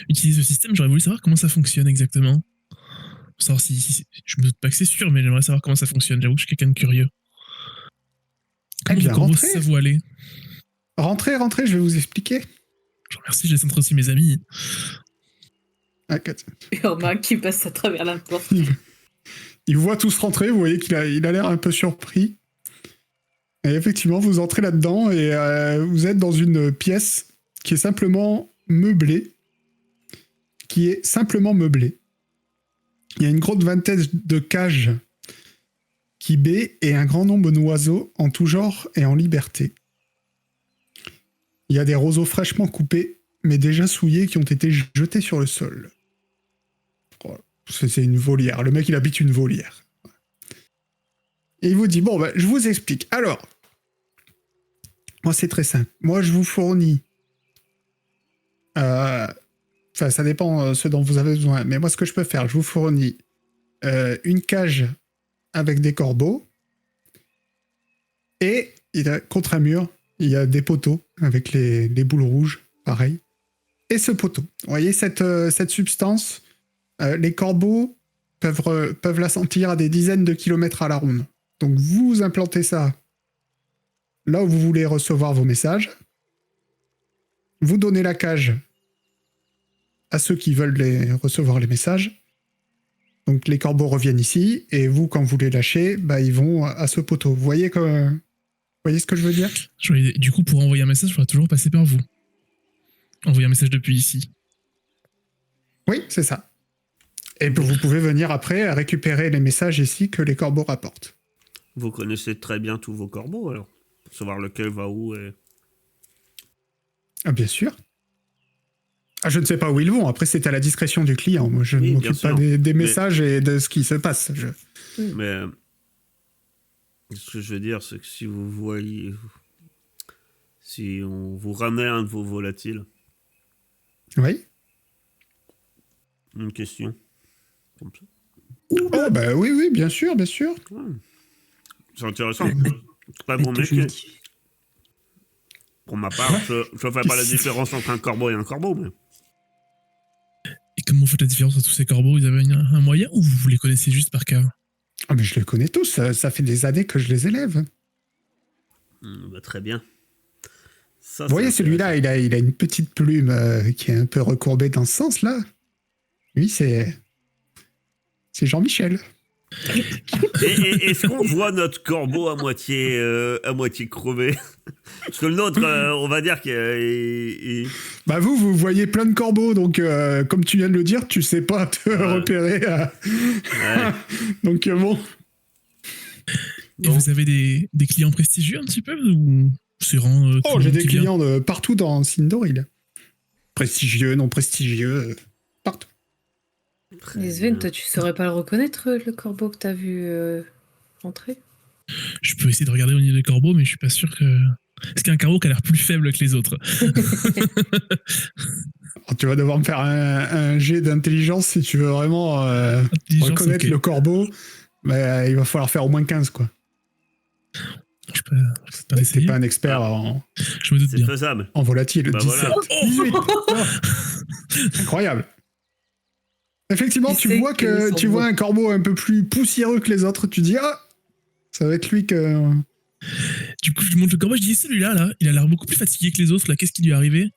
utiliser ce système. J'aurais voulu savoir comment ça fonctionne exactement. Pour savoir si je me doute pas que c'est sûr, mais j'aimerais savoir comment ça fonctionne. J'avoue que je suis quelqu'un de curieux. Comment bien, vos corbeaux rentrez. savent où aller? Rentrez, je vais vous expliquer. Je vous remercie, je laisse entrer aussi mes amis. Ah, Et Romain qui passe à travers la porte. il voit tous rentrer, vous voyez qu'il a l'air un peu surpris. Et effectivement, vous entrez là-dedans et vous êtes dans une pièce qui est simplement meublée. Il y a une grosse vingtaine de cages qui baies et un grand nombre d'oiseaux en tout genre et en liberté. Il y a des roseaux fraîchement coupés, mais déjà souillés, qui ont été jetés sur le sol. Voilà. C'est une volière. Le mec, il habite une volière. Et il vous dit, bon, je vous explique. Alors, moi, c'est très simple. Moi, je vous fournis... Enfin, ça dépend ce dont vous avez besoin. Mais moi, ce que je peux faire, je vous fournis une cage avec des corbeaux. Et contre un mur, il y a des poteaux avec les boules rouges, pareil. Et ce poteau. Vous voyez cette substance, les corbeaux peuvent la sentir à des dizaines de kilomètres à la ronde. Donc vous implantez ça là où vous voulez recevoir vos messages. Vous donnez la cage à ceux qui veulent recevoir les messages. Donc les corbeaux reviennent ici, et vous, quand vous les lâchez, ils vont à ce poteau. Vous voyez ce que je veux dire? Du coup, pour envoyer un message, il faudra toujours passer par vous. Envoyer un message depuis ici. Oui, c'est ça. Et vous pouvez venir après récupérer les messages ici que les corbeaux rapportent. Vous connaissez très bien tous vos corbeaux, alors. Pour savoir lequel va où et... Ah, bien sûr. Ah, je ne sais pas où ils vont. Après, c'est à la discrétion du client. Moi, je ne m'occupe pas des messages et de ce qui se passe. Mais ce que je veux dire, c'est que si vous voyez... Si on vous ramenait un de vos volatiles... Oui. Une question. Comme ça. Oh, oui, bien sûr. Ouais. C'est intéressant. Très bon mec. Pour ma part, je ne fais pas la différence entre un corbeau et un corbeau. Mais... Et comment vous faites la différence entre tous ces corbeaux? Vous avez un moyen ou vous les connaissez juste par cœur? Ah, mais je les connais tous. Ça fait des années que je les élève. Très bien. Ça, vous voyez, celui-là, il a une petite plume qui est un peu recourbée dans ce sens-là. Lui, c'est Jean-Michel. Et est-ce qu'on voit notre corbeau à moitié crevé? Parce que le nôtre, on va dire qu'il... vous voyez plein de corbeaux, donc comme tu viens de le dire, tu sais pas te repérer. Ouais. Donc bon. Et vous avez des clients prestigieux un petit peu ou c'est vraiment j'ai des clients de partout dans Sindoril. Prestigieux, non prestigieux, partout. Et Sven, toi, tu saurais pas le reconnaître, le corbeau que t'as vu rentrer? Je peux essayer de regarder au niveau des corbeaux, mais je suis pas sûr que... Est-ce qu'il y a un corbeau qui a l'air plus faible que les autres? Tu vas devoir me faire un jet d'intelligence si tu veux vraiment reconnaître le corbeau. Mais il va falloir faire au moins 15, quoi. Je peux pas essayer. T'es pas un expert Je me doute bien. C'est faisable. En volatile. 17. Voilà. 18. Incroyable. Effectivement, Il tu sait vois quel est son tu vois mot. un corbeau un peu plus poussiéreux que les autres. Tu dis ah, ça va être lui que. Du coup, je lui montre le corbeau, je dis celui-là, là, il a l'air beaucoup plus fatigué que les autres, là, qu'est-ce qui lui est arrivé?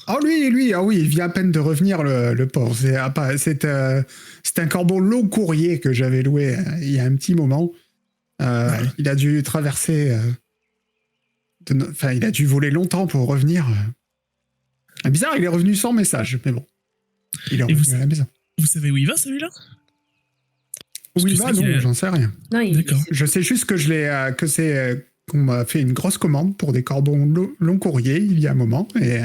Ah lui, ah oui, il vient à peine de revenir le pauvre. C'est un corbeau long courrier que j'avais loué il y a un petit moment. Il a dû traverser. Enfin, il a dû voler longtemps pour revenir. Bizarre, il est revenu sans message, mais bon. Il est Et revenu à la maison. Vous savez où il va, celui-là? Où il que va, c'est qu'il non, a- j'en sais rien. Non, D'accord. Je sais juste que qu'on m'a fait une grosse commande pour des corbeaux long courrier il y a un moment. Et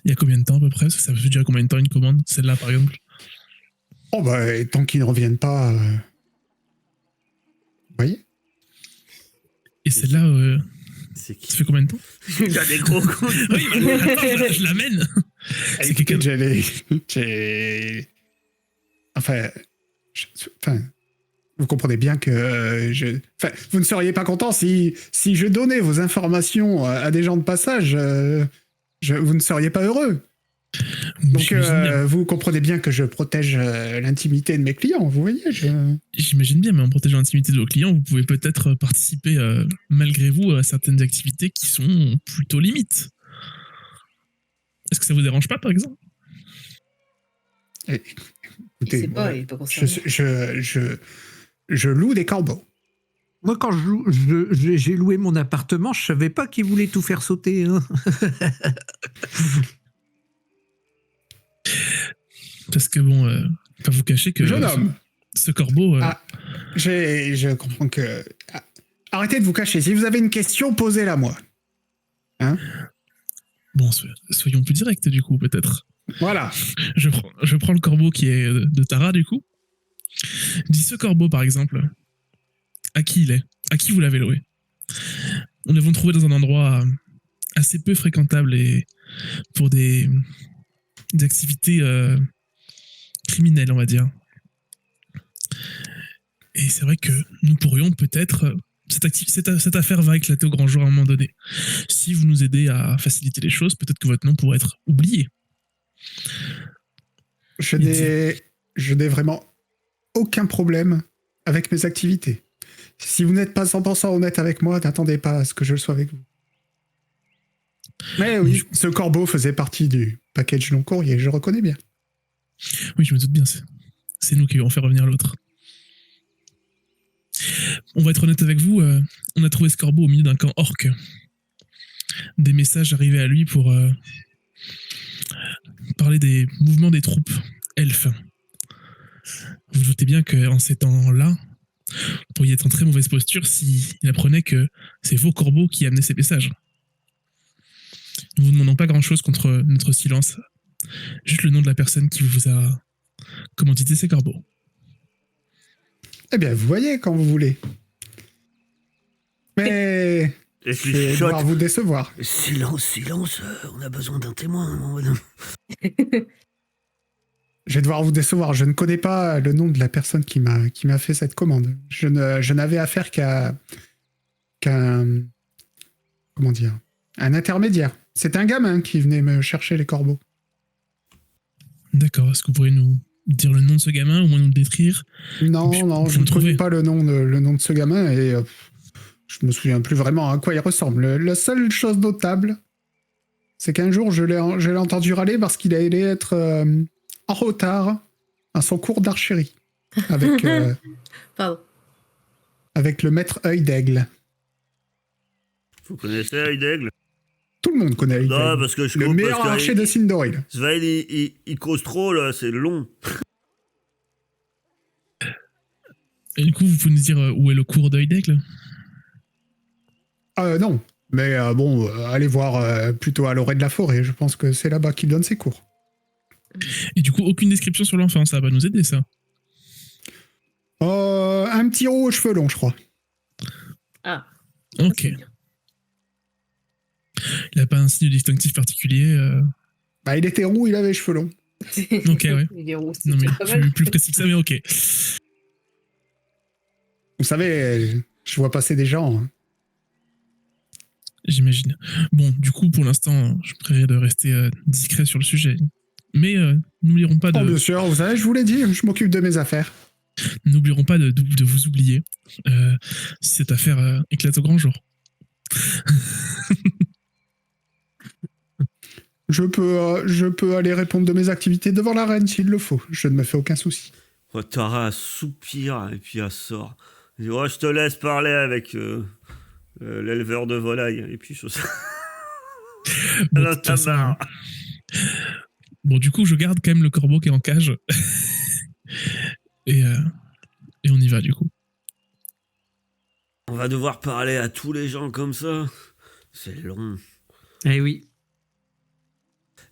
Il y a combien de temps à peu près? Parce que ça veut dire combien de temps une commande? Celle-là, par exemple. oh bah, et tant qu'ils ne reviennent pas. Vous voyez? Et celle-là, C'est qui? ça fait combien de temps? Il a des gros coups. Oui, mais attends, je l'amène. C'est quelqu'un. Enfin, enfin, vous comprenez bien que vous ne seriez pas content si je donnais vos informations à des gens de passage. Vous ne seriez pas heureux. Donc, J'imagine bien. vous comprenez bien que je protège l'intimité de mes clients. Vous voyez, J'imagine bien, mais en protégeant l'intimité de vos clients, vous pouvez peut-être participer malgré vous à certaines activités qui sont plutôt limites. Est-ce que ça vous dérange pas, par exemple? Il écoutez, sait pas, il est pas concerné. je loue des corbeaux. Moi, quand j'ai loué mon appartement, je savais pas qu'il voulait tout faire sauter. Hein. Parce que bon, pas vous cacher que Jeune homme. ce corbeau, Ah, je comprends que. Arrêtez de vous cacher. Si vous avez une question, posez-la moi. bon, soyons plus directs du coup, peut-être. Voilà. Je prends le corbeau qui est de Tara, du coup. Dis ce corbeau, par exemple, à qui il est? À qui vous l'avez loué? Nous l'avons trouvé dans un endroit assez peu fréquentable et pour des activités criminelles, on va dire. Et c'est vrai que nous pourrions peut-être... Cette affaire va éclater au grand jour à un moment donné. Si vous nous aidez à faciliter les choses, peut-être que votre nom pourrait être oublié. Je n'ai vraiment aucun problème avec mes activités. Si vous n'êtes pas 100% honnête avec moi, n'attendez pas à ce que je le sois avec vous. Mais oui, ce corbeau faisait partie du package long courrier, je reconnais bien. Oui, je me doute bien. C'est nous qui allons faire revenir l'autre. On va être honnête avec vous, on a trouvé ce corbeau au milieu d'un camp orc. Des messages arrivaient à lui pour parler des mouvements des troupes elfes. Vous vous doutez bien qu'en ces temps-là, vous pourriez être en très mauvaise posture s'il apprenait que c'est vos corbeaux qui amenaient ces messages. Nous ne vous demandons pas grand-chose contre notre silence. Juste le nom de la personne qui vous a commandité ces corbeaux. Eh bien, vous voyez quand vous voulez. Mais Et je puis, vais devoir vous décevoir. silence, on a besoin d'un témoin, mon bonhomme. Je vais devoir vous décevoir. Je ne connais pas le nom de la personne qui m'a fait cette commande. Je n'avais affaire qu'un comment dire, un intermédiaire. C'est un gamin qui venait me chercher les corbeaux. D'accord, est-ce que vous pourriez nous dire le nom de ce gamin, au moins nous le décrire? Non, Puis, non, vous je le ne connais trouvez. pas le nom de ce gamin et je me souviens plus vraiment à quoi il ressemble. La seule chose notable, c'est qu'un jour je l'ai entendu râler parce qu'il allait être en retard à son cours d'archerie avec Pardon. avec le maître œil d'aigle. Vous connaissez Œil d'Aigle? Tout le monde connaît œil Non, d'aigle. parce que je Le coupe, meilleur parce que archer de Sindoril. Svail, il cause trop, là, c'est long. Et du coup, vous pouvez nous dire où est le cours d'œil d'aigle? Non, mais bon, allez voir plutôt à l'orée de la forêt. Je pense que c'est là-bas qu'il donne ses cours. Et du coup, aucune description sur l'enfant, ça va nous aider, ça. Un petit roux aux cheveux longs, je crois. Ah. Ok. c'est bien. Il n'a pas un signe distinctif particulier. Bah, il était roux, il avait les cheveux longs. Ok, ouais. Il est roux, c'est Non, mais déjà pas mal. plus précis que ça, mais ok. Vous savez, je vois passer des gens. Hein. J'imagine. Bon, du coup, pour l'instant, je préférerais de rester discret sur le sujet. Mais n'oublierons pas Oh, de bien sûr, vous savez, je vous l'ai dit, je m'occupe de mes affaires. n'oublierons pas de vous oublier si cette affaire éclate au grand jour. Je peux aller répondre de mes activités devant la reine s'il le faut. Je ne me fais aucun souci. Oh, Tara soupire et puis elle sort. Elle dit, oh, je te laisse parler avec l'éleveur de volailles. Et puis je... Bon, Elle en de toute façon, tabarre. bon, du coup, je garde quand même le corbeau qui est en cage. et on y va, du coup. On va devoir parler à tous les gens comme ça. C'est long. Eh oui.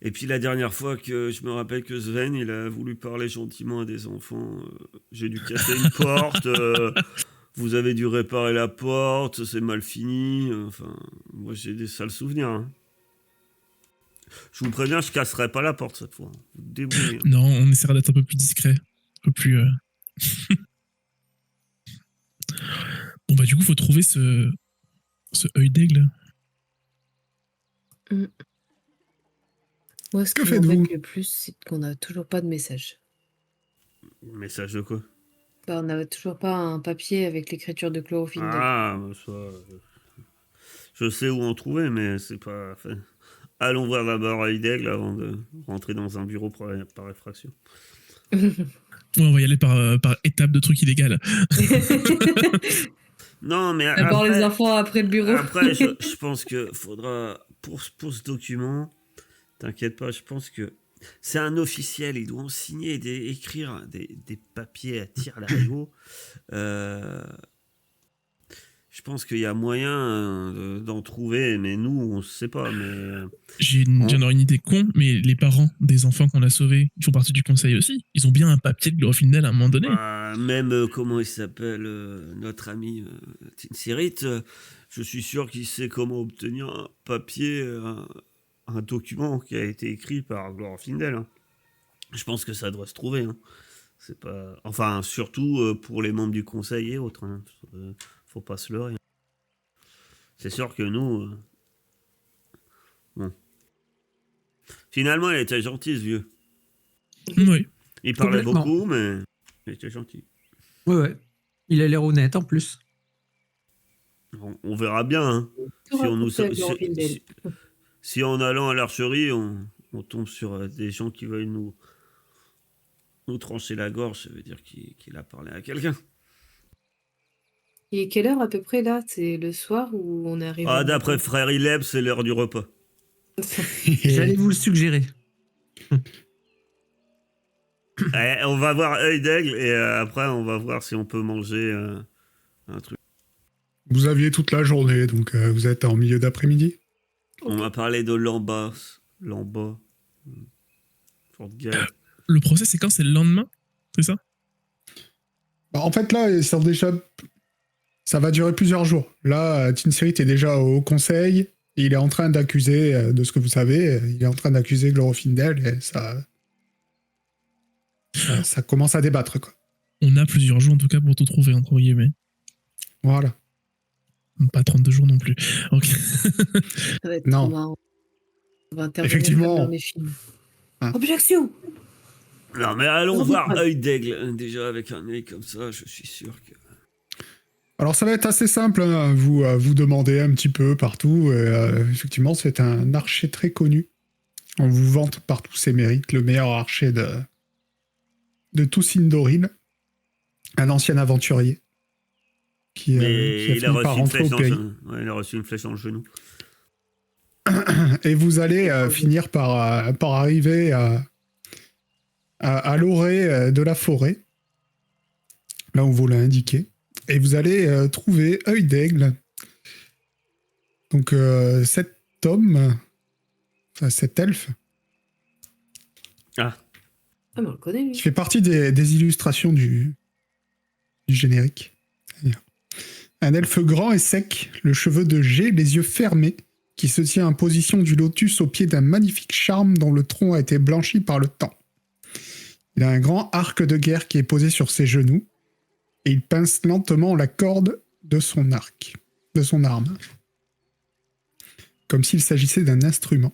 Et puis la dernière fois que je me rappelle que Sven, il a voulu parler gentiment à des enfants, j'ai dû casser une porte, vous avez dû réparer la porte, c'est mal fini. Enfin, moi j'ai des sales souvenirs. Hein. Je vous préviens, je casserai pas la porte cette fois. Vous te débrouillez. Non, on essaiera d'être un peu plus discret. Un peu plus... Bon, bah, du coup, faut trouver ce œil d'aigle. Moi, ce Que qui faites-vous? m'embête le plus, c'est qu'on n'a toujours pas de message. Message de quoi? Bah, on n'a toujours pas un papier avec l'écriture de Chlorophylle. Ah, ça, je sais où en trouver, mais c'est pas fait. Allons voir d'abord œil d'aigle avant de rentrer dans un bureau par effraction. Ouais, on va y aller par étapes de trucs illégaux. Non, mais D'abord après, les enfants, après le bureau. après je pense que faudra, pour ce document, t'inquiète pas, je pense que c'est un officiel, il doit en signer, écrire des papiers à tire-larigot. Je pense qu'il y a moyen d'en trouver, mais nous, on ne sait pas. Mais J'ai une idée con, mais les parents des enfants qu'on a sauvés, ils font partie du conseil aussi. Ils ont bien un papier de Glorfindel à un moment donné. même, comment il s'appelle, notre ami Tinsirit, je suis sûr qu'il sait comment obtenir un papier, un document qui a été écrit par Glorfindel. Hein. Je pense que ça doit se trouver. Hein. C'est pas... Enfin, surtout pour les membres du conseil et autres. Hein. Faut pas se leurrer. C'est sûr que nous... Bon. Finalement, il était gentil, ce vieux. Oui. Il parlait Complètement. beaucoup, mais il était gentil. Ouais. Il a l'air honnête en plus. On verra bien. Hein. Tout Si on nous... raconter à Glorfindel. Si en allant à l'archerie, on tombe sur des gens qui veulent nous trancher la gorge, ça veut dire qu'il a parlé à quelqu'un. Il est quelle heure à peu près là? C'est le soir ou on est arrivé? Ah, d'après frère Ileb, c'est l'heure du repas. J'allais vous le suggérer. On va voir œil d'aigle et après on va voir si on peut manger un truc. Vous aviez toute la journée, donc vous êtes en milieu d'après-midi. On m'a parlé de Lamba. Forte gueule. Le procès, c'est quand? C'est le lendemain? C'est ça? Bah, en fait, là, ils sont déjà... ça va durer plusieurs jours. Là, Tinsirit est déjà au conseil. Et il est en train d'accuser, de ce que vous savez, il est en train d'accuser Glorfindel et ça commence à débattre, quoi. On a plusieurs jours, en tout cas, pour tout trouver, entre guillemets. Voilà. Pas 32 jours non plus. Ok. Ça va être Non. trop marrant. On va intervenir Effectivement. comme dans les films. Hein. Objection! Non mais allons Non, voir pas. œil d'aigle. Déjà avec un œil comme ça, je suis sûr que... Alors ça va être assez simple, hein. Vous demandez un petit peu partout. Effectivement, c'est un archer très connu. On vous vante par tous ses mérites, le meilleur archer de tout Sindoril. Un ancien aventurier qui a Mais il a fini par reçu une rentrer flèche au dans pays. ouais, il a reçu une flèche dans le genou. Et vous allez finir par arriver à l'orée de la forêt, là où vous l'a indiqué. Et vous allez trouver œil d'aigle. Donc cet homme, enfin cet elfe, Ah, Ah, mais on le connaît, lui. qui fait partie des illustrations du générique. Un elfe grand et sec, le cheveu de jet, les yeux fermés, qui se tient en position du lotus au pied d'un magnifique charme dont le tronc a été blanchi par le temps. Il a un grand arc de guerre qui est posé sur ses genoux, et il pince lentement la corde de son arc, de son arme, comme s'il s'agissait d'un instrument.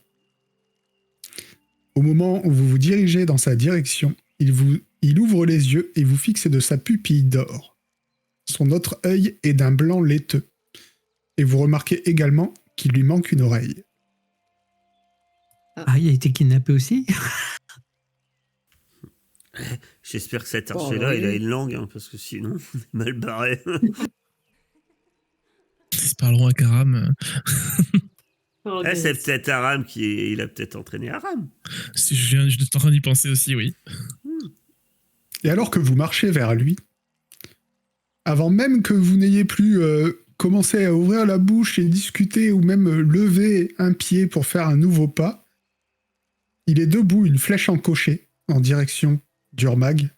Au moment où vous vous dirigez dans sa direction, il ouvre les yeux et vous fixe de sa pupille d'or. Son autre œil est d'un blanc laiteux. Et vous remarquez également qu'il lui manque une oreille. Ah, il a été kidnappé aussi? J'espère que cet archer-là, il a une langue, hein, parce que sinon, on est mal barré. Ils se parleront à Karam. C'est peut-être Aram il a peut-être entraîné Aram. Si je suis en train d'y penser aussi, oui. Et alors que vous marchez vers lui, avant même que vous n'ayez plus commencé à ouvrir la bouche et discuter ou même lever un pied pour faire un nouveau pas, il est debout, une flèche encochée, en direction d'Urmag,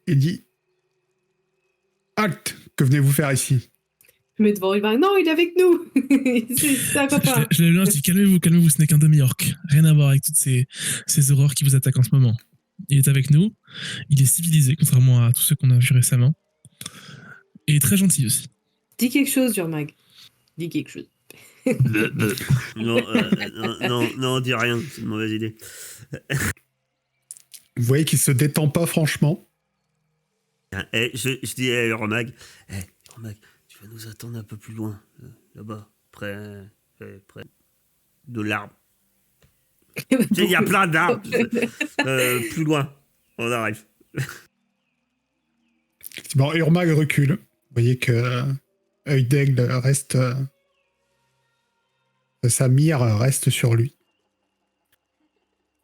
et dit « Halte, que venez-vous faire ici ?» Mais devant Urmag, non, il est avec nous. C'est un copain. Je l'ai lu, je dis calmez-vous, ce n'est qu'un demi-orc. Rien à voir avec toutes ces horreurs qui vous attaquent en ce moment. Il est avec nous, il est civilisé, contrairement à tous ceux qu'on a vus récemment. Et très gentil aussi. Dis quelque chose, Urmag. Dis quelque chose. Non, dis rien, c'est une mauvaise idée. Vous voyez qu'il se détend pas franchement. Je dis à Urmag, Urmag, tu vas nous attendre un peu plus loin, là-bas, près de l'arbre. Il y a plein d'arbres. Plus loin, on arrive. Bon, Urmag recule. Vous voyez que Œil d'Aigle reste... sa mire reste sur lui.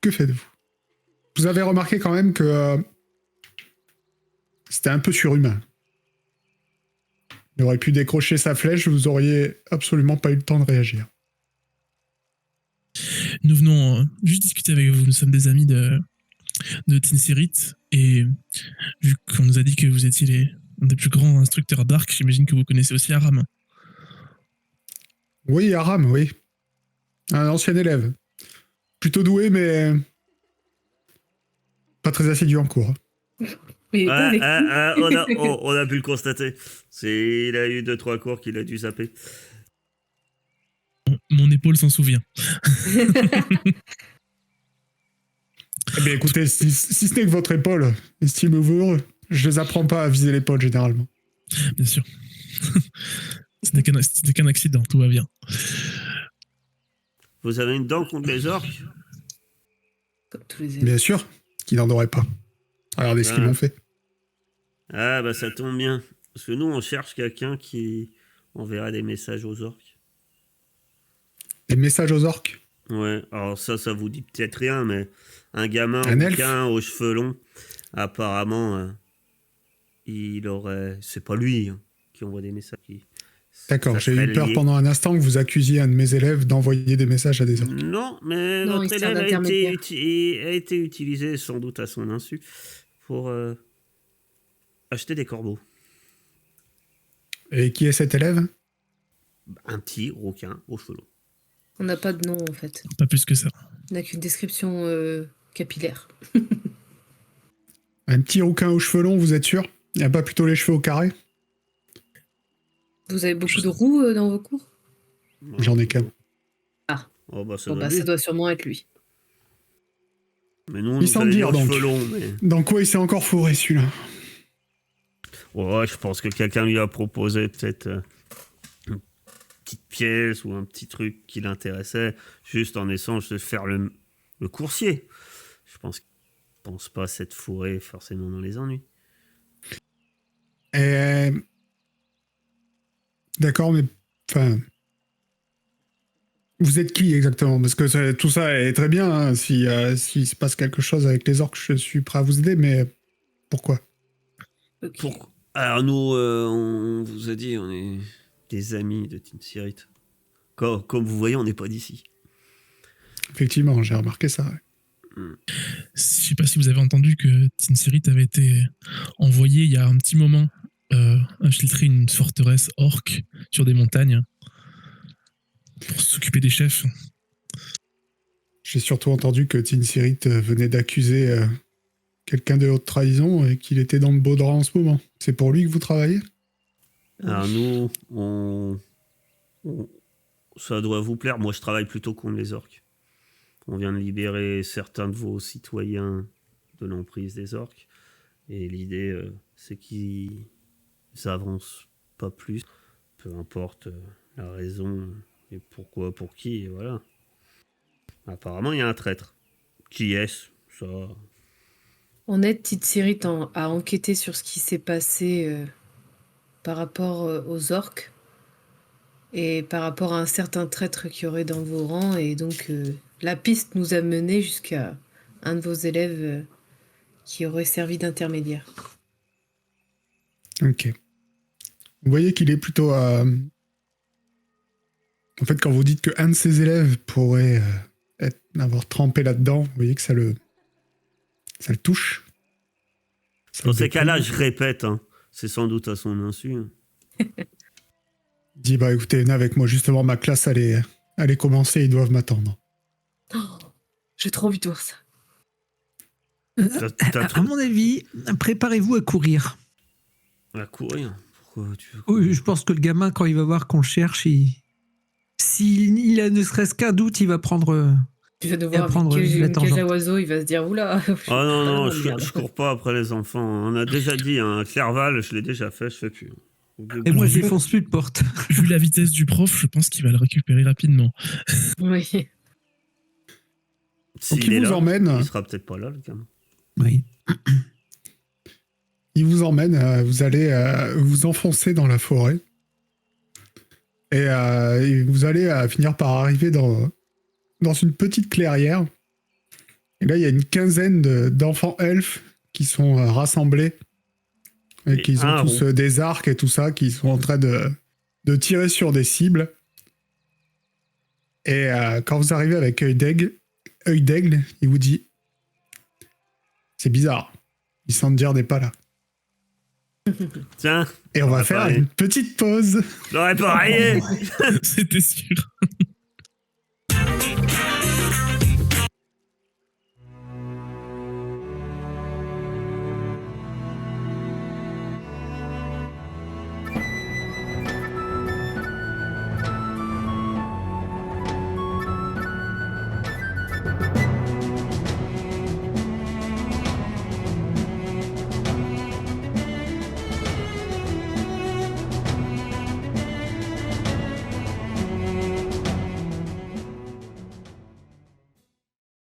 Que faites-vous? Vous avez remarqué quand même que c'était un peu surhumain. Il aurait pu décrocher sa flèche, vous auriez absolument pas eu le temps de réagir. Nous venons juste discuter avec vous. Nous sommes des amis de Tinsirit. Et vu qu'on nous a dit que vous étiez un des plus grands instructeurs d'arc, j'imagine que vous connaissez aussi Aram. Oui, Aram, oui. Un ancien élève. Plutôt doué, mais pas très assidu en cours. Mais on a pu le constater. Il a eu 2-3 cours qu'il a dû zapper. Mon épaule s'en souvient. Eh bien, écoutez, si ce n'est que votre épaule, estimez-vous, je les apprends pas à viser l'épaule généralement. Bien sûr. C'était qu'un accident, tout va bien. Vous avez une dent contre les orques? Comme tous les élèves. Bien sûr, qu'il n'en aurait pas. Regardez ce qu'ils m'ont fait. Ah, bah ça tombe bien. Parce que nous, on cherche quelqu'un qui enverra des messages aux orques. Des messages aux orques. Ouais, alors ça vous dit peut-être rien, mais un gamin Un elfe aux cheveux longs, apparemment, c'est pas lui qui envoie des messages. D'accord, Ça j'ai serait eu peur lié. pendant un instant que vous accusiez un de mes élèves d'envoyer des messages à des orques. Non, mais Non, il notre sert élève a d'intermédiaire. été utilisé, sans doute à son insu, pour acheter des corbeaux. Et qui est cet élève? Un petit requin aux cheveux longs. On n'a pas de nom, en fait. Pas plus que ça. On n'a qu'une description capillaire. Un petit rouquin aux cheveux longs, vous êtes sûr? Il n'y a pas plutôt les cheveux au carré? Vous avez beaucoup de roues dans vos cours? J'en ai qu'un. Oh, bah, ça Bon, doit ça être lui. doit sûrement être lui. Mais nous, on Il nous semble avait dit dire, aux donc. cheveux longs, mais... Dans quoi il s'est encore fourré celui-là? Ouais, je pense que quelqu'un lui a proposé peut-être une petite pièce ou un petit truc qui l'intéressait, juste en échange de faire le coursier. Je pense pas s'être fourré forcément dans les ennuis. D'accord, mais... Enfin... Vous êtes qui exactement? Parce que tout ça est très bien, hein. S'il se passe quelque chose avec les orques, je suis prêt à vous aider, mais pourquoi? Ok. Alors nous, on vous a dit, on est des amis de Tinsirit. Comme vous voyez, on n'est pas d'ici. Effectivement, j'ai remarqué ça. Ouais. Je sais pas si vous avez entendu que Tinsirit avait été envoyé il y a un petit moment infiltrer une forteresse orque sur des montagnes pour s'occuper des chefs. J'ai surtout entendu que Tinsirit venait d'accuser quelqu'un de haute trahison et qu'il était dans le beau drap en ce moment. C'est pour lui que vous travaillez? Alors nous, ça doit vous plaire. Moi, je travaille plutôt contre les orques. On vient de libérer certains de vos citoyens de l'emprise des orques. Et l'idée, c'est qu'ils avancent pas plus. Peu importe la raison et pourquoi, pour qui, et voilà. Apparemment, il y a un traître. Qui est-ce? Ça... On aide Titsiri à enquêter sur ce qui s'est passé par rapport aux orques et par rapport à un certain traître qui aurait dans vos rangs. Et donc, la piste nous a mené jusqu'à un de vos élèves qui aurait servi d'intermédiaire. Ok. Vous voyez qu'il est plutôt... En fait, quand vous dites qu'un de ses élèves pourrait avoir trempé là-dedans, vous voyez que ça le touche. Ça Dans le ces cas-là, dépouille. je répète, hein, c'est sans doute à son insu. Il dit, bah écoutez, venez avec moi, justement, ma classe, elle est commencée, ils doivent m'attendre. Oh, j'ai trop envie de voir ça. À mon avis, préparez-vous à courir. À courir. Pourquoi tu veux Oui, je pense que le gamin, quand il va voir qu'on le cherche, s'il a ne serait-ce qu'un doute, il va prendre... Tu vas Et devoir apprendre avec la une cage tangente. à oiseaux, il va se dire oula. Ah non, non, merde. je cours pas après les enfants. On a déjà dit, hein, Clerval, je l'ai déjà fait, je fais plus. Et moi, je vu- défonce plus de porte. Vu la vitesse du prof, je pense qu'il va le récupérer rapidement. Oui. S'il il est vous là, emmène. il sera peut-être pas là, le gamin. Oui. Il vous emmène, vous allez vous enfoncer dans la forêt. Et vous allez finir par arriver dans une petite clairière. Et là, il y a une quinzaine d'enfants elfes qui sont rassemblés. Et qui ont tous des arcs et tout ça, qui sont en train de tirer sur des cibles. Et quand vous arrivez avec Œil d'Aigle, il vous dit « C'est bizarre, Issandir n'est pas là. » Tiens, Et on va faire une petite pause. j'aurais parié. C'était sûr.